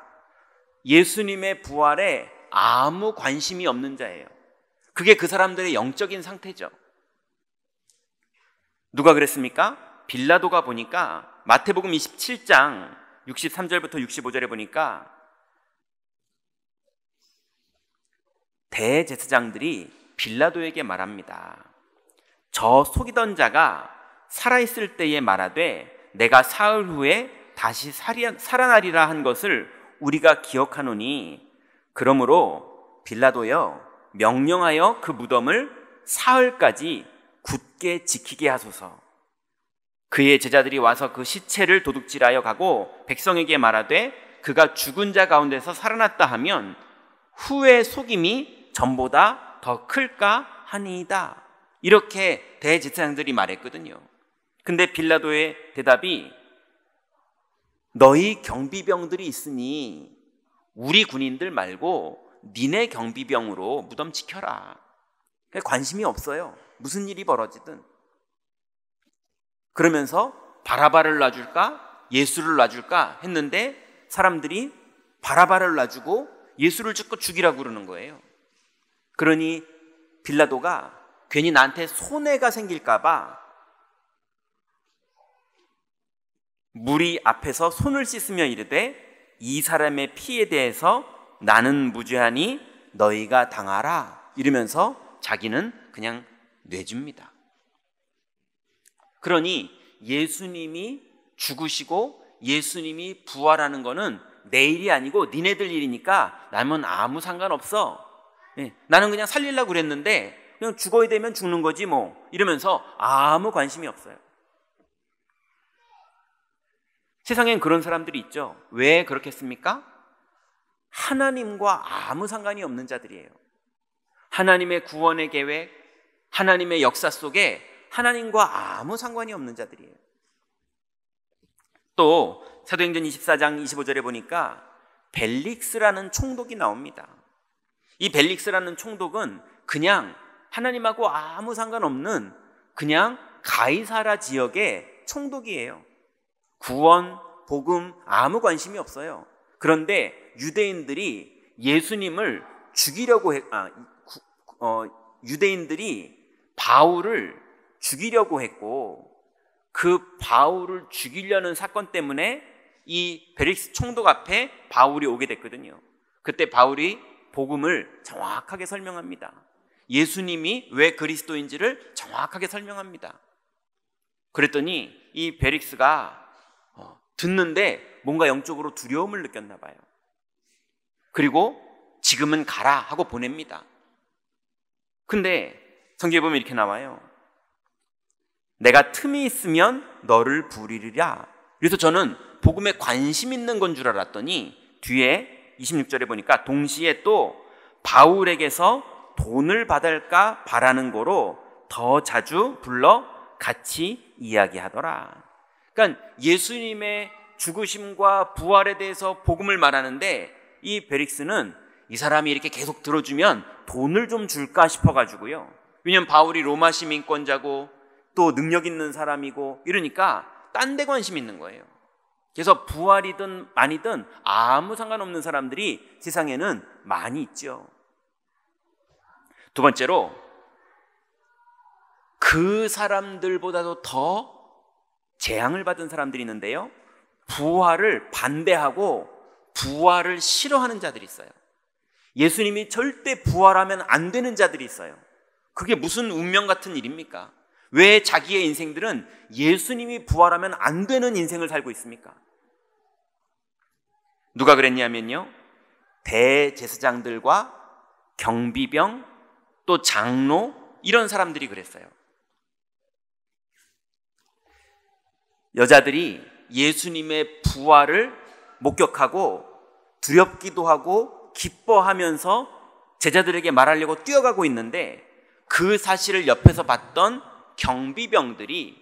예수님의 부활에 아무 관심이 없는 자예요. 그게 그 사람들의 영적인 상태죠. 누가 그랬습니까? 빌라도가 보니까 마태복음 27장 63절부터 65절에 보니까 대제사장들이 빌라도에게 말합니다. 저 속이던 자가 살아있을 때에 말하되 내가 사흘 후에 다시 살아나리라 한 것을 우리가 기억하노니, 그러므로 빌라도여 명령하여 그 무덤을 사흘까지 굳게 지키게 하소서. 그의 제자들이 와서 그 시체를 도둑질하여 가고 백성에게 말하되 그가 죽은 자 가운데서 살아났다 하면 후의 속임이 전보다 더 클까 하니이다. 이렇게 대제사장들이 말했거든요. 근데 빌라도의 대답이 너희 경비병들이 있으니 우리 군인들 말고 니네 경비병으로 무덤 지켜라. 관심이 없어요. 무슨 일이 벌어지든. 그러면서 바라바를 놔줄까 예수를 놔줄까 했는데 사람들이 바라바를 놔주고 예수를 죽고 죽이라고 그러는 거예요. 그러니 빌라도가 괜히 나한테 손해가 생길까 봐 무리 앞에서 손을 씻으며 이르되 이 사람의 피에 대해서 나는 무죄하니 너희가 당하라 이러면서 자기는 그냥 내줍니다. 그러니 예수님이 죽으시고 예수님이 부활하는 거는 내 일이 아니고 니네들 일이니까 나는 아무 상관없어. 나는 그냥 살리려고 그랬는데 그냥 죽어야 되면 죽는 거지 뭐 이러면서 아무 관심이 없어요. 세상엔 그런 사람들이 있죠. 왜 그렇겠습니까? 하나님과 아무 상관이 없는 자들이에요. 하나님의 구원의 계획, 하나님의 역사 속에 하나님과 아무 상관이 없는 자들이에요. 또 사도행전 24장 25절에 보니까 벨릭스라는 총독이 나옵니다. 이 벨릭스라는 총독은 그냥 하나님하고 아무 상관없는 그냥 가이사라 지역의 총독이에요. 구원, 복음 아무 관심이 없어요. 그런데 유대인들이 예수님을 죽이려고 유대인들이 바울을 죽이려고 했고 그 바울을 죽이려는 사건 때문에 이 벨릭스 총독 앞에 바울이 오게 됐거든요. 그때 바울이 복음을 정확하게 설명합니다. 예수님이 왜 그리스도인지를 정확하게 설명합니다. 그랬더니 이 벨릭스가 듣는데 뭔가 영적으로 두려움을 느꼈나 봐요. 그리고 지금은 가라 하고 보냅니다. 근데 성경에 보면 이렇게 나와요. 내가 틈이 있으면 너를 부리리라. 그래서 저는 복음에 관심 있는 건 줄 알았더니 뒤에 26절에 보니까 동시에 또 바울에게서 돈을 받을까 바라는 거로 더 자주 불러 같이 이야기하더라. 그러니까 예수님의 죽으심과 부활에 대해서 복음을 말하는데 이 벨릭스는 이 사람이 이렇게 계속 들어주면 돈을 좀 줄까 싶어가지고요. 왜냐면 바울이 로마 시민권자고 또 능력 있는 사람이고 이러니까 딴 데 관심 있는 거예요. 그래서 부활이든 아니든 아무 상관없는 사람들이 세상에는 많이 있죠. 두 번째로 그 사람들보다도 더 재앙을 받은 사람들이 있는데요. 부활을 반대하고 부활을 싫어하는 자들이 있어요. 예수님이 절대 부활하면 안 되는 자들이 있어요. 그게 무슨 운명 같은 일입니까? 왜 자기의 인생들은 예수님이 부활하면 안 되는 인생을 살고 있습니까? 누가 그랬냐면요. 대제사장들과 경비병 또 장로 이런 사람들이 그랬어요. 여자들이 예수님의 부활을 목격하고 두렵기도 하고 기뻐하면서 제자들에게 말하려고 뛰어가고 있는데, 그 사실을 옆에서 봤던 경비병들이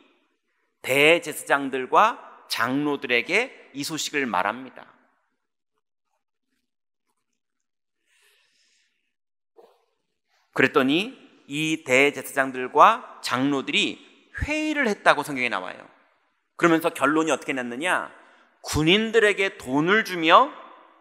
대제사장들과 장로들에게 이 소식을 말합니다. 그랬더니 이 대제사장들과 장로들이 회의를 했다고 성경에 나와요. 그러면서 결론이 어떻게 났느냐? 군인들에게 돈을 주며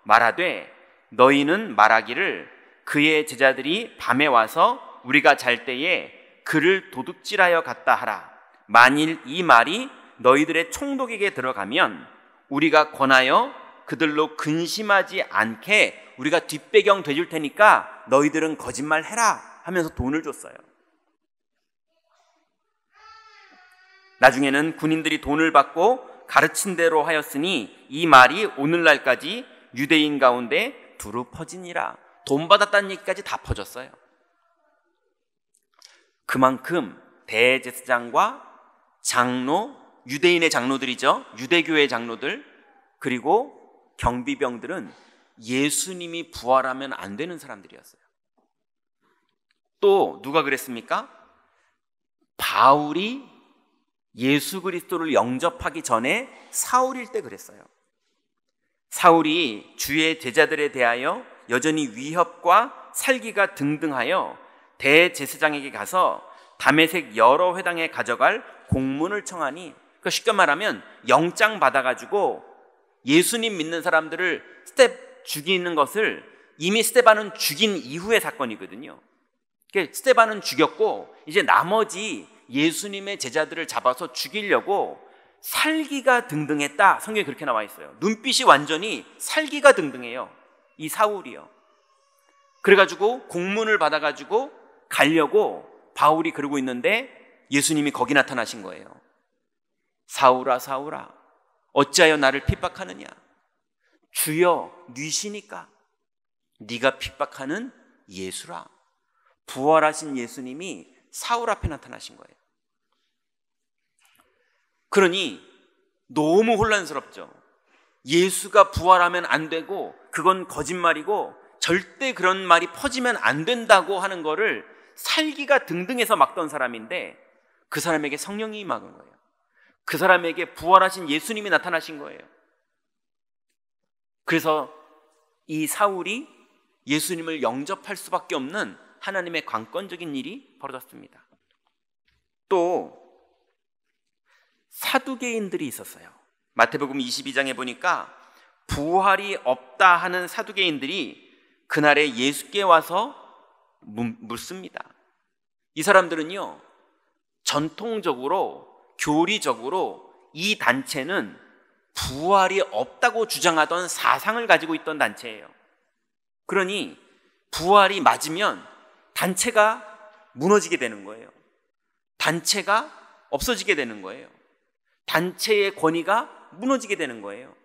말하되 너희는 말하기를 그의 제자들이 밤에 와서 우리가 잘 때에 그를 도둑질하여 갔다 하라. 만일 이 말이 너희들의 총독에게 들어가면 우리가 권하여 그들로 근심하지 않게 우리가 뒷배경 돼줄 테니까 너희들은 거짓말해라 하면서 돈을 줬어요. 나중에는 군인들이 돈을 받고 가르친 대로 하였으니 이 말이 오늘날까지 유대인 가운데 두루 퍼지니라. 돈 받았다는 얘기까지 다 퍼졌어요. 그만큼 대제사장과 장로, 유대인의 장로들이죠, 유대교의 장로들, 그리고 경비병들은 예수님이 부활하면 안 되는 사람들이었어요. 또 누가 그랬습니까? 바울이 예수 그리스도를 영접하기 전에 사울일 때 그랬어요. 사울이 주의 제자들에 대하여 여전히 위협과 살기가 등등하여 대제사장에게 가서 다메섹 여러 회당에 가져갈 공문을 청하니, 그러니까 쉽게 말하면 영장 받아가지고 예수님 믿는 사람들을 죽이는 것을 이미 스데반은 죽인 이후의 사건이거든요. 그러니까 스데반은 죽였고 이제 나머지 예수님의 제자들을 잡아서 죽이려고 살기가 등등했다. 성경에 그렇게 나와 있어요. 눈빛이 완전히 살기가 등등해요, 이 사울이요. 그래가지고 공문을 받아가지고 가려고 바울이 그러고 있는데 예수님이 거기 나타나신 거예요. 사울아 사울아 어찌하여 나를 핍박하느냐? 주여 뉘시니까. 네가 핍박하는 예수라. 부활하신 예수님이 사울 앞에 나타나신 거예요. 그러니 너무 혼란스럽죠. 예수가 부활하면 안 되고 그건 거짓말이고 절대 그런 말이 퍼지면 안 된다고 하는 거를 살기가 등등해서 막던 사람인데, 그 사람에게 성령이 임한 거예요. 그 사람에게 부활하신 예수님이 나타나신 거예요. 그래서 이 사울이 예수님을 영접할 수밖에 없는 하나님의 관건적인 일이 벌어졌습니다. 또 사두개인들이 있었어요. 마태복음 22장에 보니까 부활이 없다 하는 사두개인들이 그날에 예수께 와서 묻습니다. 이 사람들은요, 전통적으로 교리적으로 이 단체는 부활이 없다고 주장하던 사상을 가지고 있던 단체예요. 그러니 부활이 맞으면 단체가 무너지게 되는 거예요. 단체가 없어지게 되는 거예요. 단체의 권위가 무너지게 되는 거예요.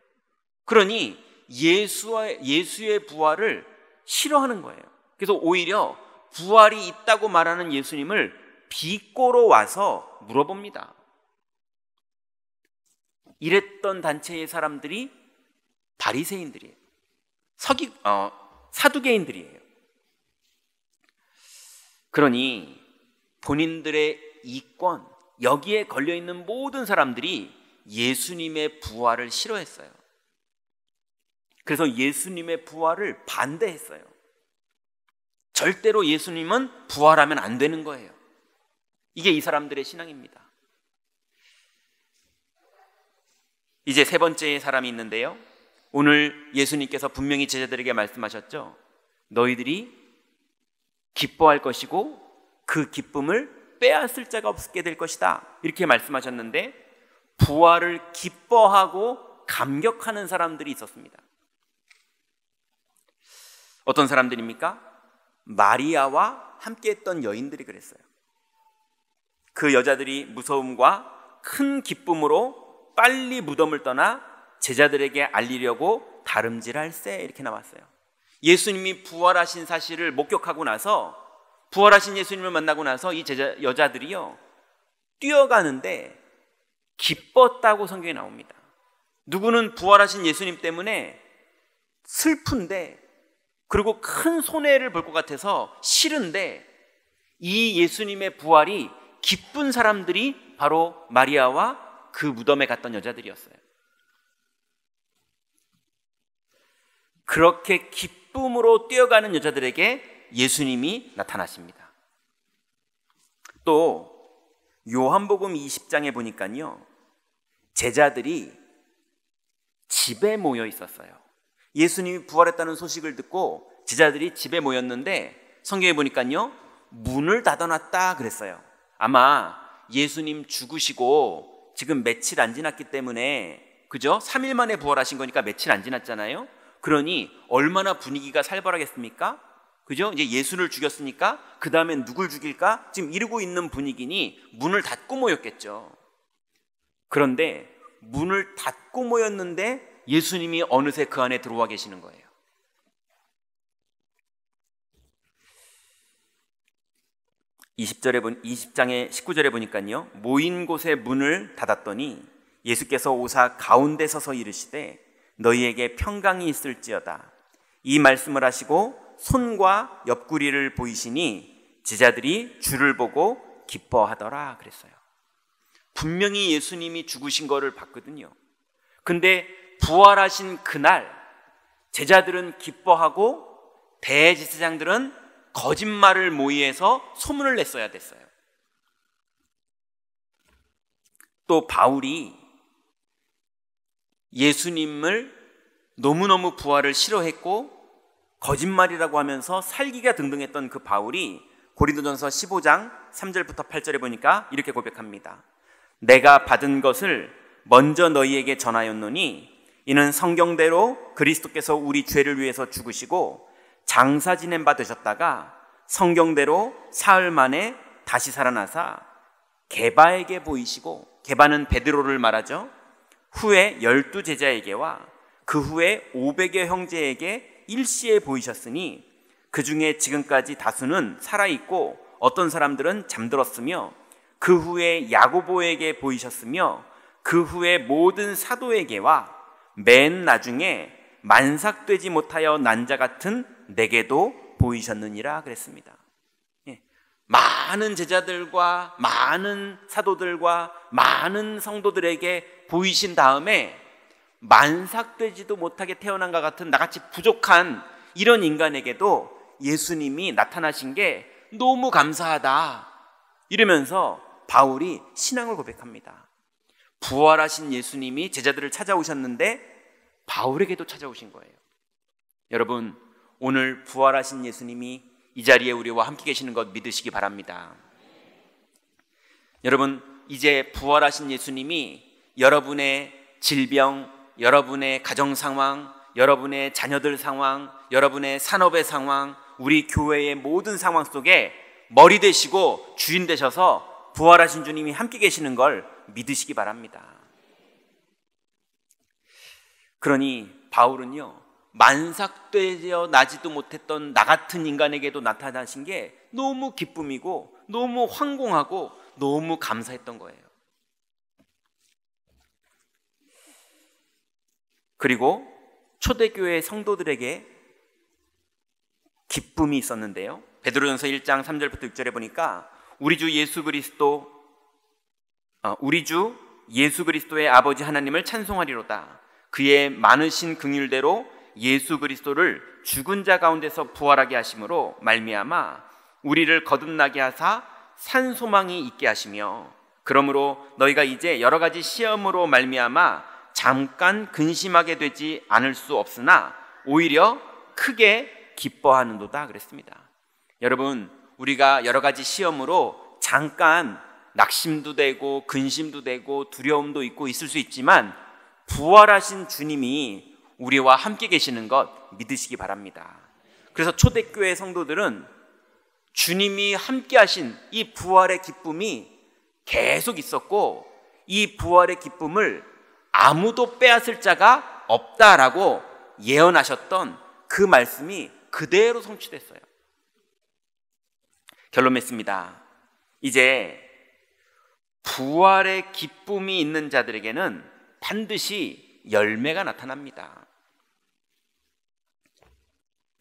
그러니 예수의 부활을 싫어하는 거예요. 그래서 오히려 부활이 있다고 말하는 예수님을 비꼬러 와서 물어봅니다. 이랬던 단체의 사람들이 바리새인들이에요. 사두개인들이에요. 그러니 본인들의 이권, 여기에 걸려있는 모든 사람들이 예수님의 부활을 싫어했어요. 그래서 예수님의 부활을 반대했어요. 절대로 예수님은 부활하면 안 되는 거예요. 이게 이 사람들의 신앙입니다. 이제 세 번째 사람이 있는데요, 오늘 예수님께서 분명히 제자들에게 말씀하셨죠. 너희들이 기뻐할 것이고 그 기쁨을 빼앗을 자가 없게 될 것이다, 이렇게 말씀하셨는데, 부활을 기뻐하고 감격하는 사람들이 있었습니다. 어떤 사람들입니까? 마리아와 함께했던 여인들이 그랬어요. 그 여자들이 무서움과 큰 기쁨으로 빨리 무덤을 떠나 제자들에게 알리려고 다름질할세, 이렇게 나왔어요. 예수님이 부활하신 사실을 목격하고 나서, 부활하신 예수님을 만나고 나서 이 여자들이요 뛰어가는데 기뻤다고 성경에 나옵니다. 누구는 부활하신 예수님 때문에 슬픈데, 그리고 큰 손해를 볼 것 같아서 싫은데, 이 예수님의 부활이 기쁜 사람들이 바로 마리아와 그 무덤에 갔던 여자들이었어요. 그렇게 기쁨으로 뛰어가는 여자들에게 예수님이 나타나십니다. 또 요한복음 20장에 보니까요, 제자들이 집에 모여 있었어요. 예수님이 부활했다는 소식을 듣고 제자들이 집에 모였는데 성경에 보니까요, 문을 닫아놨다 그랬어요. 아마 예수님 죽으시고 지금 며칠 안 지났기 때문에, 그죠? 3일 만에 부활하신 거니까 며칠 안 지났잖아요. 그러니 얼마나 분위기가 살벌하겠습니까? 그죠? 이제 예수를 죽였으니까 그 다음엔 누굴 죽일까? 지금 이러고 있는 분위기니 문을 닫고 모였겠죠. 그런데 문을 닫고 모였는데 예수님이 어느새 그 안에 들어와 계시는 거예요. 20장의 19절에 보니까요, 모인 곳에 문을 닫았더니 예수께서 오사 가운데 서서 이르시되 너희에게 평강이 있을지어다. 이 말씀을 하시고 손과 옆구리를 보이시니 제자들이 주를 보고 기뻐하더라 그랬어요. 분명히 예수님이 죽으신 거를 봤거든요. 근데 부활하신 그날 제자들은 기뻐하고 대제사장들은 거짓말을 모의해서 소문을 냈어야 됐어요. 또 바울이 예수님을 너무너무 부활을 싫어했고 거짓말이라고 하면서 살기가 등등했던 그 바울이 고린도전서 15장 3절부터 8절에 보니까 이렇게 고백합니다. 내가 받은 것을 먼저 너희에게 전하였노니 이는 성경대로 그리스도께서 우리 죄를 위해서 죽으시고 장사 지낸 바 되셨다가 성경대로 사흘 만에 다시 살아나사 게바에게 보이시고, 게바는 베드로를 말하죠. 후에 12제자에게와 그 후에 500여 형제에게 일시에 보이셨으니 그 중에 지금까지 다수는 살아있고 어떤 사람들은 잠들었으며 그 후에 야고보에게 보이셨으며 그 후에 모든 사도에게와 맨 나중에 만삭되지 못하여 난 자 같은 내게도 보이셨느니라 그랬습니다. 많은 제자들과 많은 사도들과 많은 성도들에게 보이신 다음에 만삭되지도 못하게 태어난 것 같은 나같이 부족한 이런 인간에게도 예수님이 나타나신 게 너무 감사하다 이러면서 바울이 신앙을 고백합니다. 부활하신 예수님이 제자들을 찾아오셨는데 바울에게도 찾아오신 거예요. 여러분, 오늘 부활하신 예수님이 이 자리에 우리와 함께 계시는 것 믿으시기 바랍니다. 여러분, 이제 부활하신 예수님이 여러분의 질병, 여러분의 가정 상황, 여러분의 자녀들 상황, 여러분의 산업의 상황, 우리 교회의 모든 상황 속에 머리 되시고 주인 되셔서 부활하신 주님이 함께 계시는 걸 믿으시기 바랍니다. 그러니 바울은요, 만삭되어 나지도 못했던 나 같은 인간에게도 나타나신 게 너무 기쁨이고 너무 황공하고 너무 감사했던 거예요. 그리고 초대교회 성도들에게 기쁨이 있었는데요, 베드로전서 1장 3절부터 6절에 보니까 우리 주 예수 그리스도의 아버지 하나님을 찬송하리로다. 그의 많으신 긍휼대로 예수 그리스도를 죽은 자 가운데서 부활하게 하심으로 말미암아 우리를 거듭나게 하사 산 소망이 있게 하시며, 그러므로 너희가 이제 여러 가지 시험으로 말미암아 잠깐 근심하게 되지 않을 수 없으나 오히려 크게 기뻐하는도다 그랬습니다. 여러분, 우리가 여러 가지 시험으로 잠깐 낙심도 되고 근심도 되고 두려움도 있고 있을 수 있지만 부활하신 주님이 우리와 함께 계시는 것 믿으시기 바랍니다. 그래서 초대교회 성도들은 주님이 함께 하신 이 부활의 기쁨이 계속 있었고 이 부활의 기쁨을 아무도 빼앗을 자가 없다라고 예언하셨던 그 말씀이 그대로 성취됐어요. 결론 맺습니다. 이제 부활의 기쁨이 있는 자들에게는 반드시 열매가 나타납니다.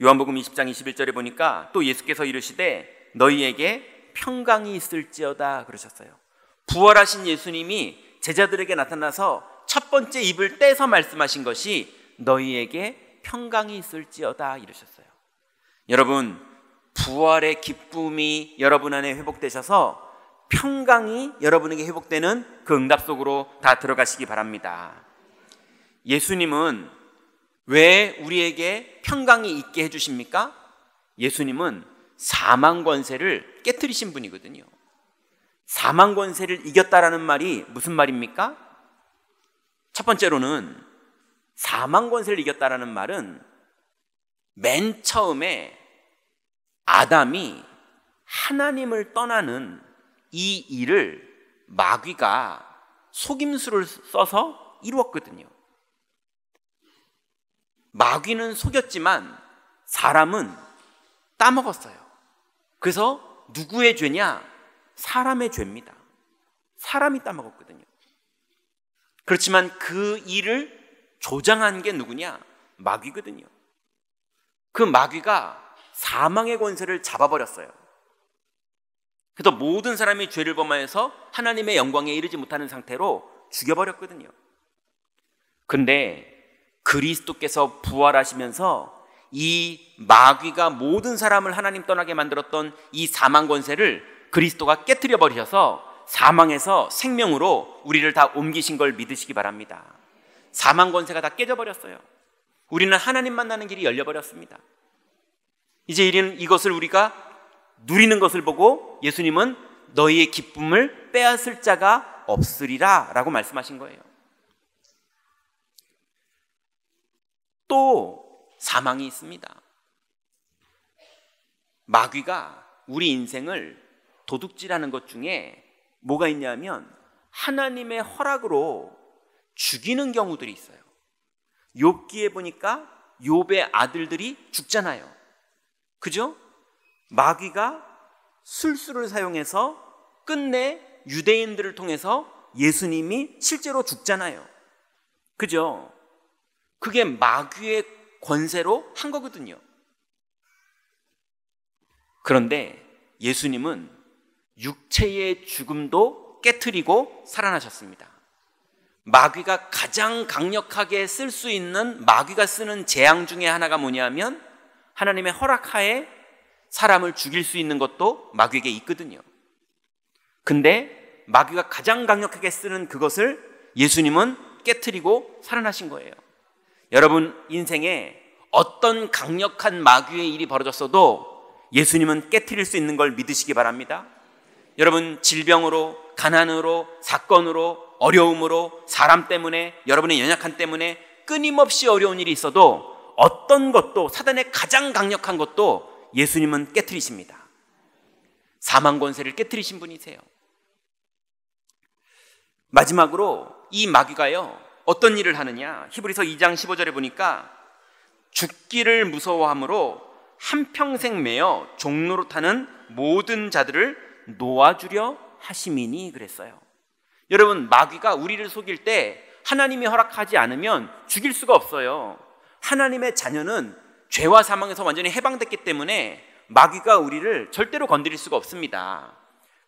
요한복음 20장 21절에 보니까 또 예수께서 이르시되 너희에게 평강이 있을지어다 그러셨어요. 부활하신 예수님이 제자들에게 나타나서 첫 번째 입을 떼서 말씀하신 것이 너희에게 평강이 있을지어다 이러셨어요. 여러분, 부활의 기쁨이 여러분 안에 회복되셔서 평강이 여러분에게 회복되는 그 응답 속으로 다 들어가시기 바랍니다. 예수님은 왜 우리에게 평강이 있게 해주십니까? 예수님은 사망 권세를 깨트리신 분이거든요. 사망 권세를 이겼다라는 말이 무슨 말입니까? 첫 번째로는 사망 권세를 이겼다라는 말은 맨 처음에 아담이 하나님을 떠나는 이 일을 마귀가 속임수를 써서 이루었거든요. 마귀는 속였지만 사람은 따먹었어요. 그래서 누구의 죄냐? 사람의 죄입니다. 사람이 따먹었거든요. 그렇지만 그 일을 조장한 게 누구냐? 마귀거든요. 그 마귀가 사망의 권세를 잡아버렸어요. 그래서 모든 사람이 죄를 범하여서 하나님의 영광에 이르지 못하는 상태로 죽여버렸거든요. 그런데 그리스도께서 부활하시면서 이 마귀가 모든 사람을 하나님 떠나게 만들었던 이 사망 권세를 그리스도가 깨트려 버리셔서 사망에서 생명으로 우리를 다 옮기신 걸 믿으시기 바랍니다. 사망 권세가 다 깨져버렸어요. 우리는 하나님 만나는 길이 열려버렸습니다. 이제 이것을 우리가 누리는 것을 보고 예수님은 너희의 기쁨을 빼앗을 자가 없으리라 라고 말씀하신 거예요. 또 사망이 있습니다. 마귀가 우리 인생을 도둑질하는 것 중에 뭐가 있냐면 하나님의 허락으로 죽이는 경우들이 있어요. 욥기에 보니까 욥의 아들들이 죽잖아요. 그죠? 마귀가 술수를 사용해서 끝내 유대인들을 통해서 예수님이 실제로 죽잖아요. 그죠? 그게 마귀의 권세로 한 거거든요. 그런데 예수님은 육체의 죽음도 깨트리고 살아나셨습니다. 마귀가 가장 강력하게 쓸 수 있는 마귀가 쓰는 재앙 중에 하나가 뭐냐면 하나님의 허락하에 사람을 죽일 수 있는 것도 마귀에게 있거든요. 근데 마귀가 가장 강력하게 쓰는 그것을 예수님은 깨트리고 살아나신 거예요. 여러분 인생에 어떤 강력한 마귀의 일이 벌어졌어도 예수님은 깨트릴 수 있는 걸 믿으시기 바랍니다. 여러분 질병으로, 가난으로, 사건으로, 어려움으로, 사람 때문에, 여러분의 연약함 때문에 끊임없이 어려운 일이 있어도 어떤 것도, 사단의 가장 강력한 것도 예수님은 깨트리십니다. 사망 권세를 깨트리신 분이세요. 마지막으로 이 마귀가요 어떤 일을 하느냐, 히브리서 2장 15절에 보니까 죽기를 무서워함으로 한평생 매여 종로로 타는 모든 자들을 놓아주려 하심이니 그랬어요. 여러분 마귀가 우리를 속일 때 하나님이 허락하지 않으면 죽일 수가 없어요. 하나님의 자녀는 죄와 사망에서 완전히 해방됐기 때문에 마귀가 우리를 절대로 건드릴 수가 없습니다.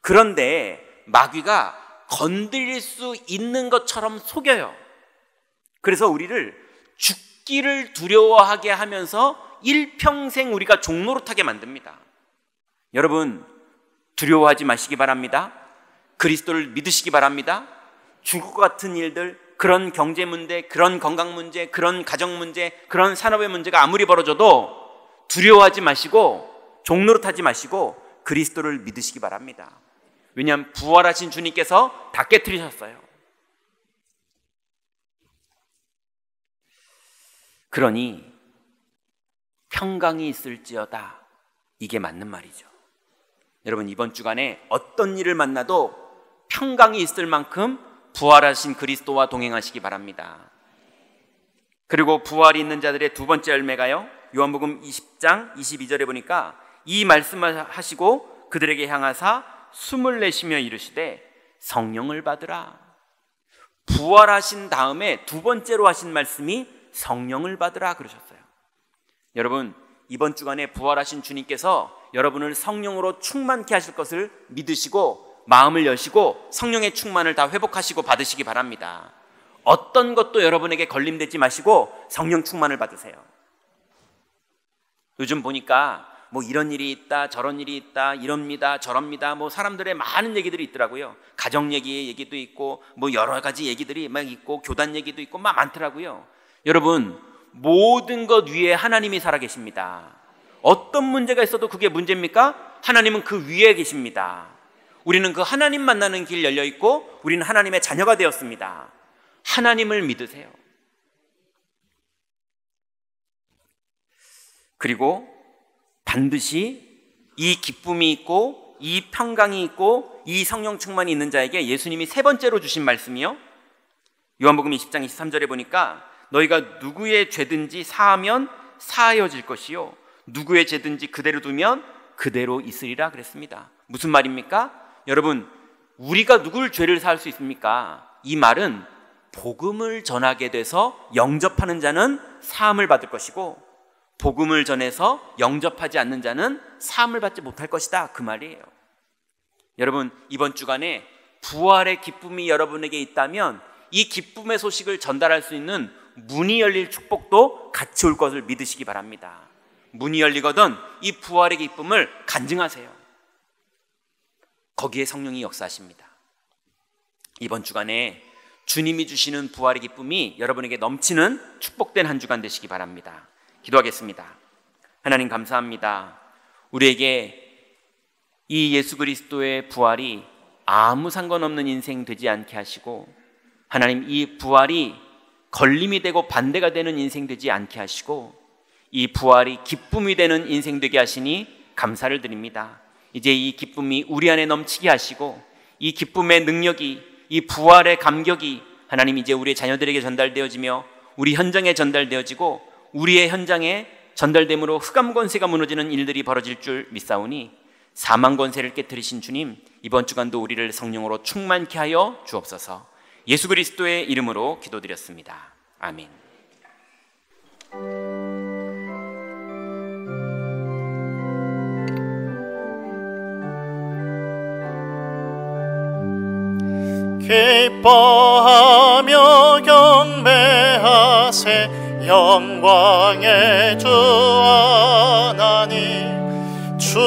그런데 마귀가 건드릴 수 있는 것처럼 속여요. 그래서 우리를 죽기를 두려워하게 하면서 일평생 우리가 종노릇하게 만듭니다. 여러분 두려워하지 마시기 바랍니다. 그리스도를 믿으시기 바랍니다. 죽을 것 같은 일들, 그런 경제 문제, 그런 건강 문제, 그런 가정 문제, 그런 산업의 문제가 아무리 벌어져도 두려워하지 마시고 종노릇하지 마시고 그리스도를 믿으시기 바랍니다. 왜냐하면 부활하신 주님께서 다 깨트리셨어요. 그러니 평강이 있을지어다, 이게 맞는 말이죠. 여러분 이번 주간에 어떤 일을 만나도 평강이 있을 만큼 부활하신 그리스도와 동행하시기 바랍니다. 그리고 부활이 있는 자들의 두 번째 열매가요, 요한복음 20장 22절에 보니까 이 말씀을 하시고 그들에게 향하사 숨을 내쉬며 이르시되 성령을 받으라. 부활하신 다음에 두 번째로 하신 말씀이 성령을 받으라 그러셨어요. 여러분, 이번 주간에 부활하신 주님께서 여러분을 성령으로 충만케 하실 것을 믿으시고 마음을 여시고 성령의 충만을 다 회복하시고 받으시기 바랍니다. 어떤 것도 여러분에게 걸림되지 마시고 성령 충만을 받으세요. 요즘 보니까 뭐 이런 일이 있다, 저런 일이 있다, 이럽니다, 저럽니다, 뭐 사람들의 많은 얘기들이 있더라고요. 가정 얘기도 있고 뭐 여러 가지 얘기들이 막 있고 교단 얘기도 있고 막 많더라고요. 여러분, 모든 것 위에 하나님이 살아계십니다. 어떤 문제가 있어도 그게 문제입니까? 하나님은 그 위에 계십니다. 우리는 그 하나님 만나는 길 열려있고 우리는 하나님의 자녀가 되었습니다. 하나님을 믿으세요. 그리고 반드시 이 기쁨이 있고 이 평강이 있고 이 성령 충만이 있는 자에게 예수님이 세 번째로 주신 말씀이요, 요한복음 20장 23절에 보니까 너희가 누구의 죄든지 사하면 사하여질 것이요 누구의 죄든지 그대로 두면 그대로 있으리라 그랬습니다. 무슨 말입니까? 여러분, 우리가 누굴 죄를 사할 수 있습니까? 이 말은 복음을 전하게 돼서 영접하는 자는 사함을 받을 것이고 복음을 전해서 영접하지 않는 자는 사함을 받지 못할 것이다, 그 말이에요. 여러분, 이번 주간에 부활의 기쁨이 여러분에게 있다면 이 기쁨의 소식을 전달할 수 있는 문이 열릴 축복도 같이 올 것을 믿으시기 바랍니다. 문이 열리거든 이 부활의 기쁨을 간증하세요. 거기에 성령이 역사하십니다. 이번 주간에 주님이 주시는 부활의 기쁨이 여러분에게 넘치는 축복된 한 주간 되시기 바랍니다. 기도하겠습니다. 하나님, 감사합니다. 우리에게 이 예수 그리스도의 부활이 아무 상관없는 인생 되지 않게 하시고, 하나님, 이 부활이 걸림이 되고 반대가 되는 인생 되지 않게 하시고 이 부활이 기쁨이 되는 인생 되게 하시니 감사를 드립니다. 이제 이 기쁨이 우리 안에 넘치게 하시고 이 기쁨의 능력이, 이 부활의 감격이 하나님 이제 우리의 자녀들에게 전달되어지며 우리 현장에 전달되어지고 우리의 현장에 전달됨으로 흑암 권세가 무너지는 일들이 벌어질 줄 믿사오니 사망 권세를 깨뜨리신 주님, 이번 주간도 우리를 성령으로 충만케 하여 주옵소서. 예수 그리스도의 이름으로 기도드렸습니다. 아멘. 기뻐하며 경배하세 영광의 주 하나님, 주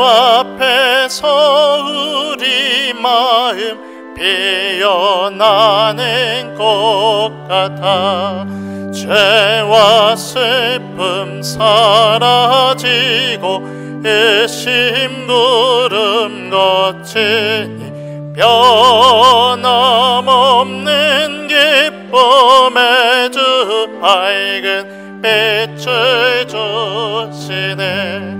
앞에서 우리 마음 피어나는 것 같아 죄와 슬픔 사라지고 의심 구름 거치니 변함없는 기쁨의 주 밝은 빛을 주시네.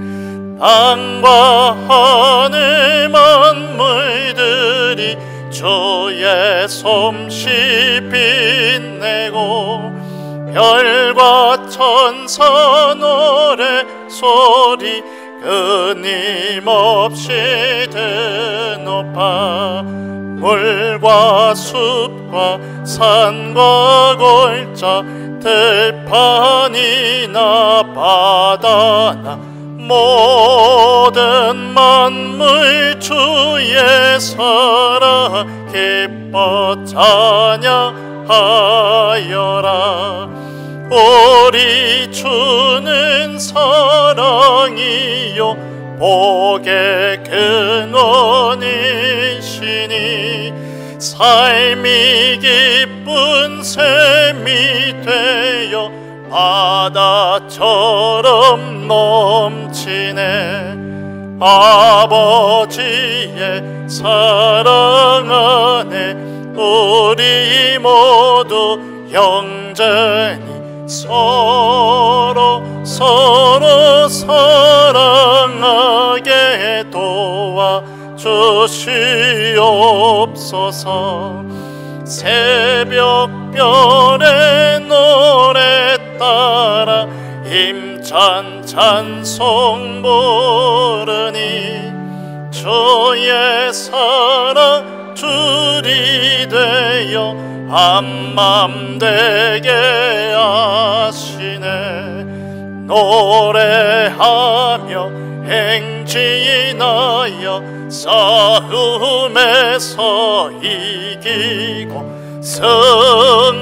땅과 하늘 만물들이 주의 솜씨 빛내고 별과 천사 노래 소리 끊임없이 드높아 물과 숲과 산과 골짜 들판이나 바다나 모든 만물 주의 사랑 기뻐 찬양하여라. 우리 주는 사랑이요 복의 근원이시니 삶이 기쁜 샘이 되어 바다처럼 넘치네. 아버지의 사랑 안에 우리 모두 영전히 서로 사랑하게 도와주시옵소서. 새벽별의 노래 따라 힘찬 찬송 부르니 주의 사랑 줄이 되어 한맘 되게 하시네. 노래하며 행진하여 싸움에서 이기고 승전가를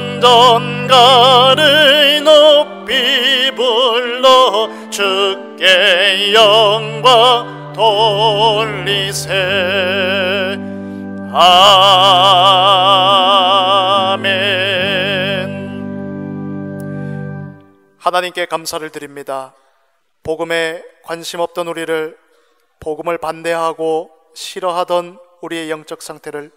높이 불러 주께 영광 돌리세. 아멘. 하나님께 감사를 드립니다. 복음에 관심 없던 우리를, 복음을 반대하고 싫어하던 우리의 영적 상태를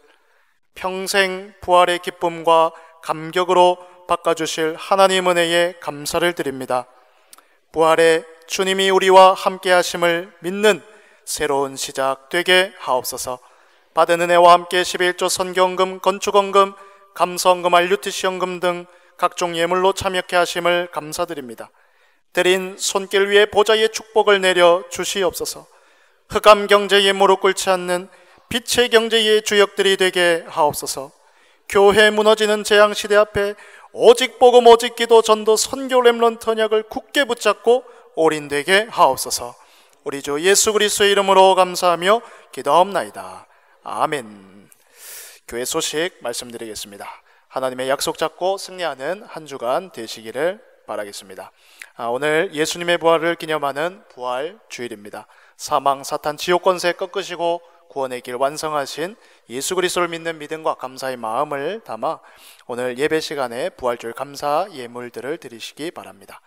평생 부활의 기쁨과 감격으로 바꿔주실 하나님 은혜에 감사를 드립니다. 부활의 주님이 우리와 함께 하심을 믿는 새로운 시작 되게 하옵소서. 받은 은혜와 함께 11조 선교헌금, 건축헌금, 감사헌금, RUTC헌금 등 각종 예물로 참여케 하심을 감사드립니다. 드린 손길 위에 보좌의 축복을 내려 주시옵소서. 흑암 경제에 무릎 꿇지 않는 빛의 경제의 주역들이 되게 하옵소서. 교회 무너지는 재앙시대 앞에 오직 복음, 오직 기도, 전도, 선교, 렘넌트 언약을 굳게 붙잡고 올인되게 하옵소서. 우리 주 예수 그리스도의 이름으로 감사하며 기도하옵나이다. 아멘. 교회 소식 말씀드리겠습니다. 하나님의 약속 잡고 승리하는 한 주간 되시기를 바라겠습니다. 오늘 예수님의 부활을 기념하는 부활 주일입니다. 사망, 사탄, 지옥 권세 꺾으시고 구원의 길 완성하신 예수 그리스도를 믿는 믿음과 감사의 마음을 담아 오늘 예배 시간에 부활주일 감사 예물들을 드리시기 바랍니다.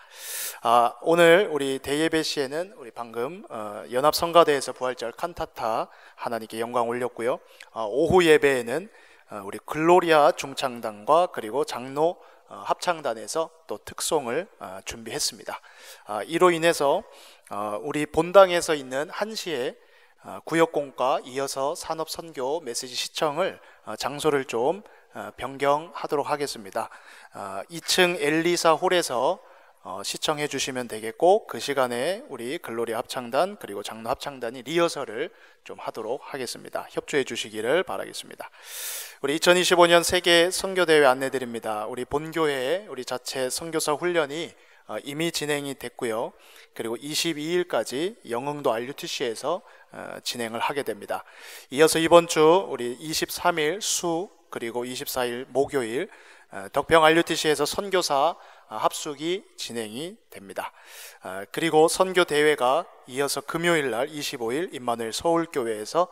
오늘 우리 대예배 시에는 우리 방금 연합성가대에서 부활절 칸타타 하나님께 영광 올렸고요. 오후 예배에는 우리 글로리아 중창단과 그리고 장로 합창단에서 또 특송을 준비했습니다. 이로 인해서 우리 본당에서 있는 1시에 구역공과 이어서 산업선교 메시지 시청을 장소를 좀 변경하도록 하겠습니다. 2층 엘리사 홀에서 시청해 주시면 되겠고, 그 시간에 우리 글로리 합창단 그리고 장로 합창단이 리허설을 좀 하도록 하겠습니다. 협조해 주시기를 바라겠습니다. 우리 2025년 세계 선교대회 안내드립니다. 우리 본교회에 우리 자체 선교사 훈련이 이미 진행이 됐고요. 그리고 22일까지 영흥도 RUTC에서 진행을 하게 됩니다. 이어서 이번 주 우리 23일 수 그리고 24일 목요일 덕평 RUTC에서 선교사 합숙이 진행이 됩니다. 그리고 선교 대회가 이어서 금요일 날 25일 임마누엘 서울교회에서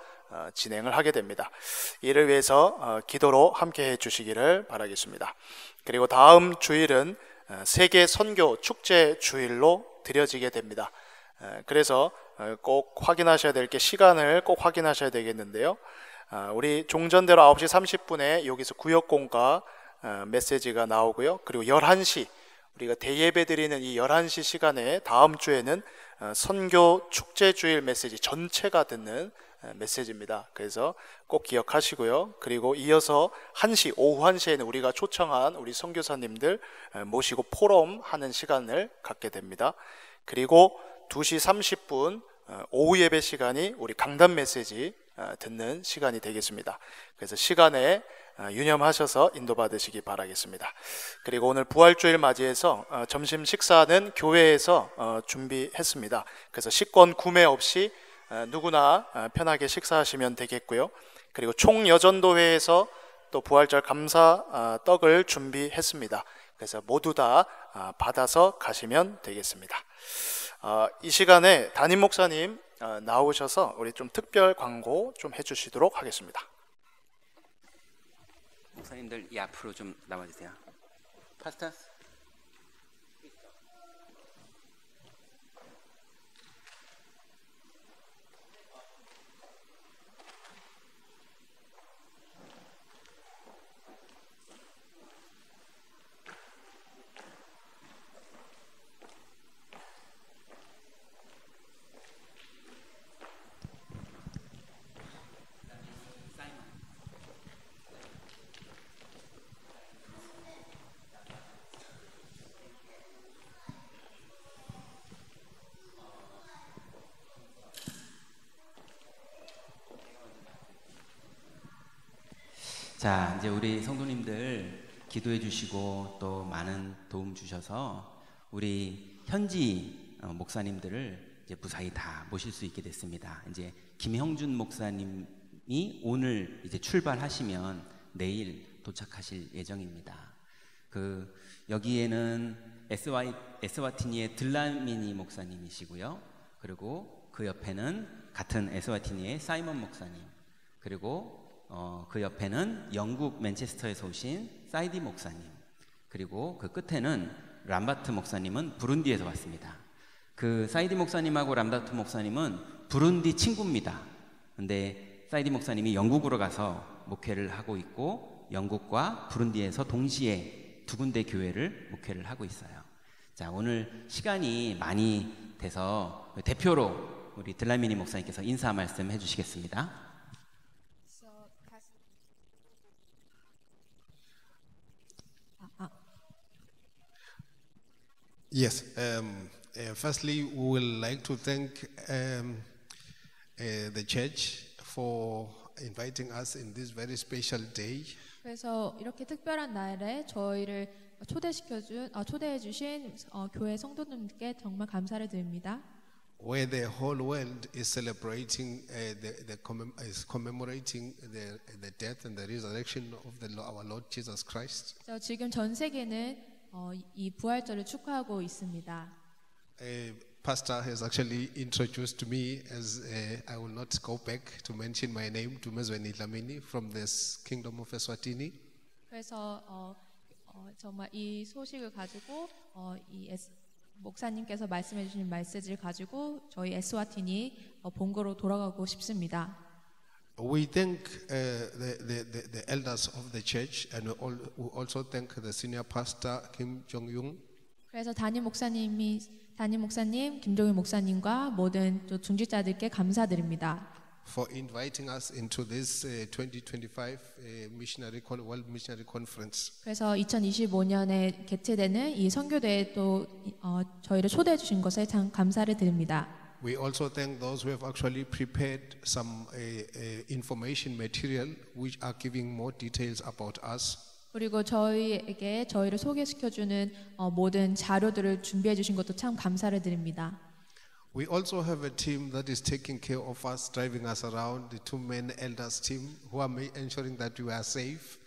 진행을 하게 됩니다. 이를 위해서 기도로 함께 해 주시기를 바라겠습니다. 그리고 다음 주일은 세계 선교 축제 주일로 드려지게 됩니다. 그래서 꼭 확인하셔야 될 게, 시간을 꼭 확인하셔야 되겠는데요. 우리 종전대로 9시 30분에 여기서 구역공과 메시지가 나오고요. 그리고 11시 우리가 대예배 드리는 이 11시 시간에 다음 주에는 선교 축제주일 메시지 전체가 듣는 메시지입니다. 그래서 꼭 기억하시고요. 그리고 이어서 1시, 오후 1시에는 우리가 초청한 우리 선교사님들 모시고 포럼 하는 시간을 갖게 됩니다. 그리고 2시 30분 오후 예배 시간이 우리 강단 메시지 듣는 시간이 되겠습니다. 그래서 시간에 유념하셔서 인도받으시기 바라겠습니다. 그리고 오늘 부활주일 맞이해서 점심 식사는 교회에서 준비했습니다. 그래서 식권 구매 없이 누구나 편하게 식사하시면 되겠고요. 그리고 총여전도회에서 또 부활절 감사 떡을 준비했습니다. 그래서 모두 다 받아서 가시면 되겠습니다. 이 시간에 담임 목사님 나오셔서 우리 좀 특별 광고 좀 해주시도록 하겠습니다. 목사님들 이 앞으로 좀 나와주세요. 파스터. 자, 이제 우리 성도님들 기도해 주시고 또 많은 도움 주셔서 우리 현지 목사님들을 이제 무사히 다 모실 수 있게 됐습니다. 이제 김형준 목사님이 오늘 이제 출발하시면 내일 도착하실 예정입니다. 여기에는 에스와티니의 들라미니 목사님이시고요. 그리고 그 옆에는 같은 에스와티니의 사이먼 목사님, 그리고 그 옆에는 영국 맨체스터에서 오신 사이디 목사님, 그리고 그 끝에는 람바트 목사님은 부룬디에서 왔습니다. 그 사이디 목사님하고 람바트 목사님은 부룬디 친구입니다. 근데 사이디 목사님이 영국으로 가서 목회를 하고 있고 영국과 부룬디에서 동시에 두 군데 교회를 목회를 하고 있어요. 자, 오늘 시간이 많이 돼서 대표로 우리 들라미니 목사님께서 인사 말씀 해주시겠습니다. Yes. Firstly, we would like to thank the church for inviting us in this very special day. 그래서 이렇게 특별한 날에 저희를 초대해 주신 교회 성도님께 정말 감사를 드립니다. Where the whole world is celebrating, is commemorating the death and the resurrection of our Lord Jesus Christ. 지금 전 세계는 이 부활절을 축하하고 있습니다. Pastor has actually introduced me as I will not go back to mention my name, Dumezweni Dlamini from this Kingdom of Eswatini. 그래서 정말 이 소식을 가지고 목사님께서 말씀해 주신 메시지를 가지고 저희 에스와티니 본고로 돌아가고 싶습니다. We thank the elders of the church, and we also thank the senior pastor Kim Jong-yung. 그래서 담임 목사님 김종윤 목사님과 모든 또 중직자들께 감사드립니다. For inviting us into this 2025 World Missionary Conference. 그래서 2025년에 개최되는 이 선교대에 또 저희를 초대해 주신 것에 참 감사를 드립니다. We also thank those who have actually prepared some information material which are giving more details about us. 그리고 저희에게 저희를 소개시켜주는 모든 자료들을 준비해 주신 것도 참 감사를 드립니다. We also have a team that is taking care of us, driving us around, the two-man elders team who are ensuring that we are safe.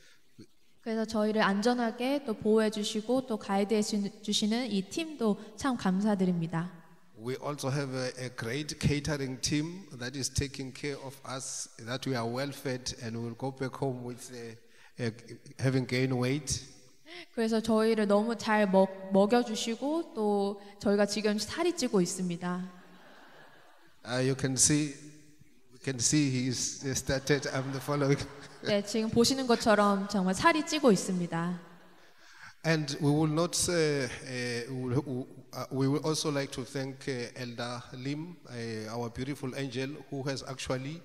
그래서 저희를 안전하게 또 보호해 주시고 또 가이드해 주시는 이 팀도 참 감사드립니다. We also have a great catering team that is taking care of us, that we are well fed and we will go back home with having gained weight. 그래서 저희를 너무 잘 먹여주시고 또 저희가 지금 살이 찌고 있습니다. You can see he's started. I'm the following. 네, 지금 보시는 것처럼 정말 살이 찌고 있습니다. And we will not. We will also like to thank Elder Lim, our beautiful angel, who has actually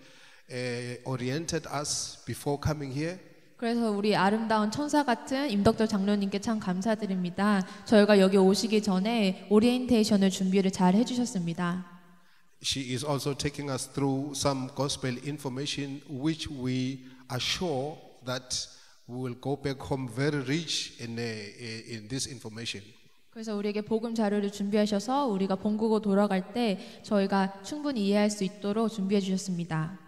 oriented us before coming here. 그래서 우리 아름다운 천사 같은 임덕돌 장로님께 참 감사드립니다. 저희가 여기 오시기 전에 오리엔테이션을 준비를 잘 해주셨습니다. She is also taking us through some gospel information, which we are sure that we will go back home very rich in this information. 그래서 우리에게 복음 자료를 준비하셔서 우리가 본국으로 돌아갈 때 저희가 충분히 이해할 수 있도록 준비해 주셨습니다.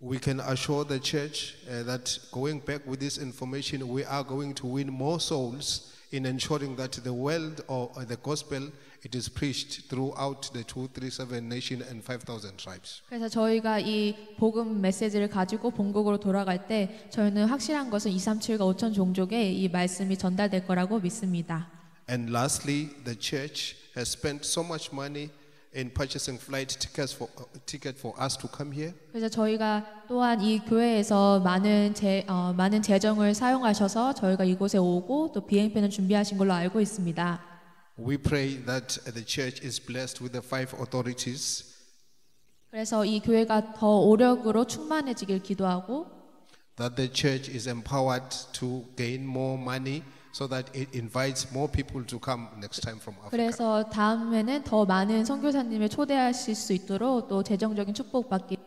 We can assure the church that going back with this information, we are going to win more souls in ensuring that the world or the gospel it is preached throughout the 237 nation and 5,000 tribes. 그래서 저희가 이 복음 메시지를 가지고 본국으로 돌아갈 때 저희는 확실한 것은 237과 5천 종족에 이 말씀이 전달될 거라고 믿습니다. And lastly, the church has spent so much money in purchasing flight ticket for us to come here. 그래서 저희가 또한 이 교회에서 많은 재정을 사용하셔서 저희가 이곳에 오고 또 비행편을 준비하신 걸로 알고 있습니다. We pray that the church is blessed with the 5 authorities. 그래서 이 교회가 더 오력으로 충만해지길 기도하고 that the church is empowered to gain more money so that it invites more people to come next time from Africa. 그래서 다음에는 더 많은 선교사님을 초대하실 수 있도록 또 재정적인 축복받기.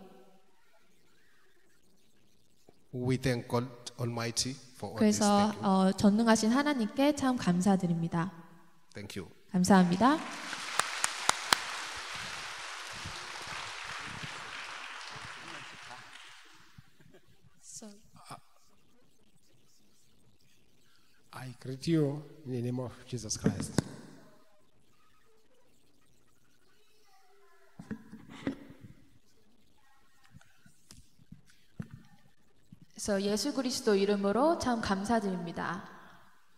We thank God God Almighty for all this. 그래서 Thank you. 전능하신 하나님께 참 감사드립니다. Thank you. 감사합니다. I greet you in the name of Jesus Christ. 그래서 예수 그리스도 이름으로 참 감사드립니다.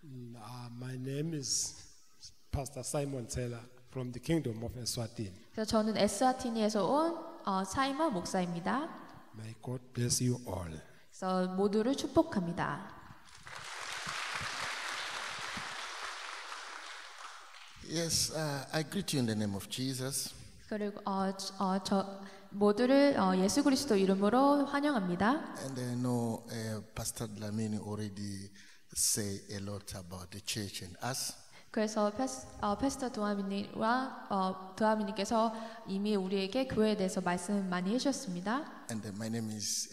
My name is Pastor Simon Taylor from the Kingdom of Eswatini. 그래서 저는 에스와티니에서 온 사이먼 목사입니다. May God bless you all. 그래서 모두를 축복합니다. Yes, I greet you in the name of Jesus. 그리고 모두를 예수 그리스도 이름으로 환영합니다. And I know Pastor Dlamini already say a lot about the church and us. 그래서 패스터 두아미님께서 이미 우리에게 교회에 대해서 말씀 많이 해주셨습니다. And my name is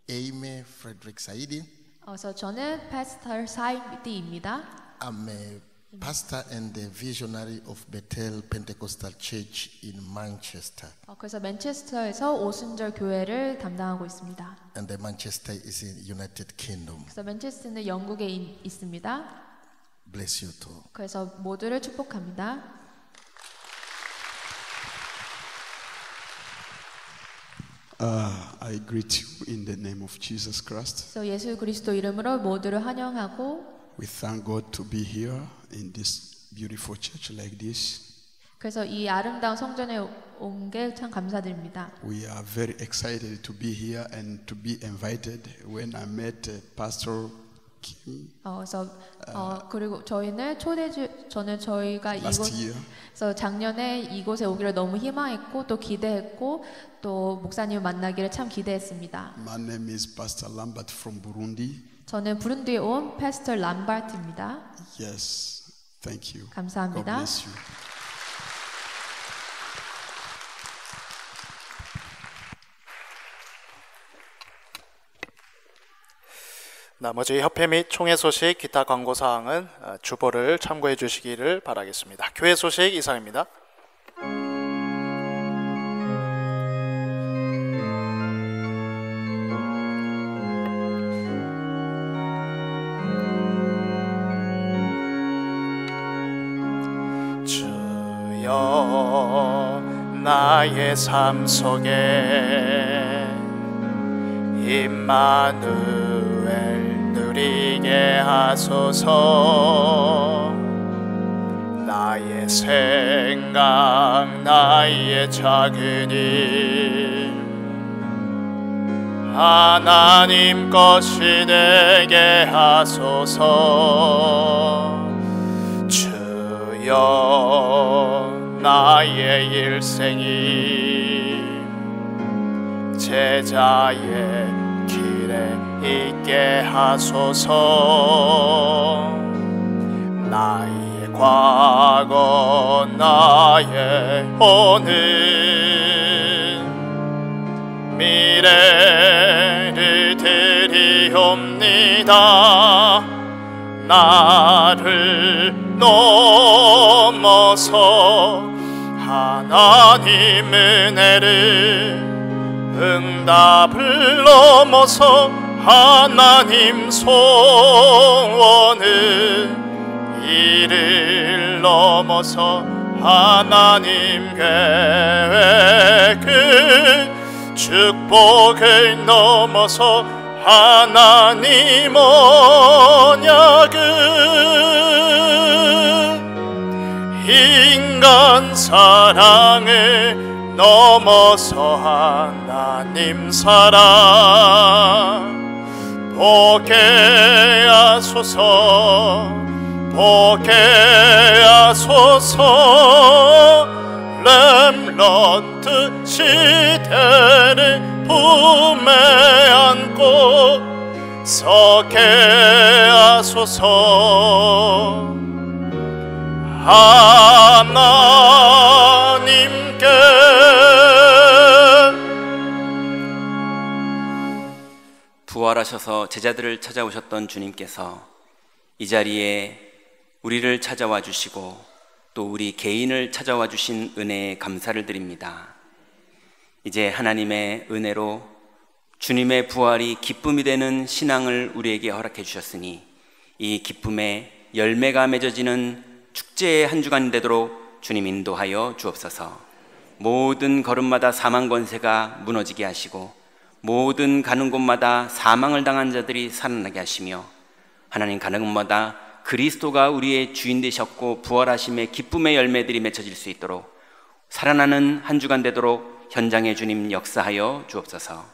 Aime Frederick Saidi. 그래서 저는 패스터 사이디입니다. I'm a pastor and the visionary of Bethel Pentecostal Church in Manchester. 그래서 맨체스터에서 오순절 교회를 담당하고 있습니다. And the Manchester is in United Kingdom. 그래서 맨체스터는 영국에 있습니다. Bless you too. 그래서 모두를 축복합니다. I greet you in the name of Jesus Christ. 그래서 예수 그리스도 이름으로 모두를 환영하고 We thank God to be here in this beautiful church like this. 그래서 이 아름다운 성전에 온 게 참 감사드립니다. We are very excited to be here and to be invited. When I met Pastor Kim, 그래서 그리고 저희는 저는 저희가 이곳에서 작년에 이곳에 오기를 너무 희망했고 또 기대했고 또 목사님 만나기를 참 기대했습니다. My name is Pastor Lambert from Burundi. 저는 부룬디에 온 패스터 람바트입니다. Yes, thank you. 감사합니다. God bless you. 나머지 협회 및 총회 소식, 기타 광고 사항은 주보를 참고해 주시기를 바라겠습니다. 교회 소식 이상입니다. 주여 나의 삶 속에 임마누엘 누리게 하소서. 나의 생각 나의 작은 일 하나님 것이 되게 하소서. 주여 나의 일생이 제자의 길에 있게 하소서. 나의 과거 나의 오늘 미래를 드리옵니다. 나를 넘어서 하나님 은혜를 응답을 넘어서 하나님 소원을 이를 넘어서 하나님 계획을 축복을 넘어서 하나님 언약을 인간 사랑을 넘어서 하나님 사랑 보게 하소서. 보게 하소서. 렘넌트 시대를 품에 안고 서게 하소서. 하나님께 부활하셔서 제자들을 찾아오셨던 주님께서 이 자리에 우리를 찾아와 주시고 또 우리 개인을 찾아와 주신 은혜에 감사를 드립니다. 이제 하나님의 은혜로 주님의 부활이 기쁨이 되는 신앙을 우리에게 허락해 주셨으니 이 기쁨의 열매가 맺어지는 축제의 한 주간이 되도록 주님 인도하여 주옵소서. 모든 걸음마다 사망 권세가 무너지게 하시고 모든 가는 곳마다 사망을 당한 자들이 살아나게 하시며 하나님 가는 곳마다 그리스도가 우리의 주인 되셨고 부활하심의 기쁨의 열매들이 맺혀질 수 있도록 살아나는 한 주간 되도록 현장에 주님 역사하여 주옵소서.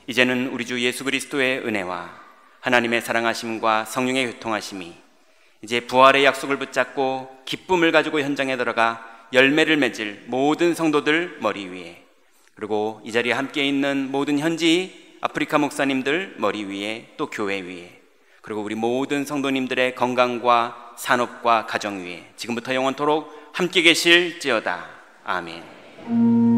이제는 우리 주 예수 그리스도의 은혜와 하나님의 사랑하심과 성령의 교통하심이 이제 부활의 약속을 붙잡고 기쁨을 가지고 현장에 들어가 열매를 맺을 모든 성도들 머리 위에, 그리고 이 자리에 함께 있는 모든 현지 아프리카 목사님들 머리 위에, 또 교회 위에, 그리고 우리 모든 성도님들의 건강과 산업과 가정 위에 지금부터 영원토록 함께 계실지어다. 아멘.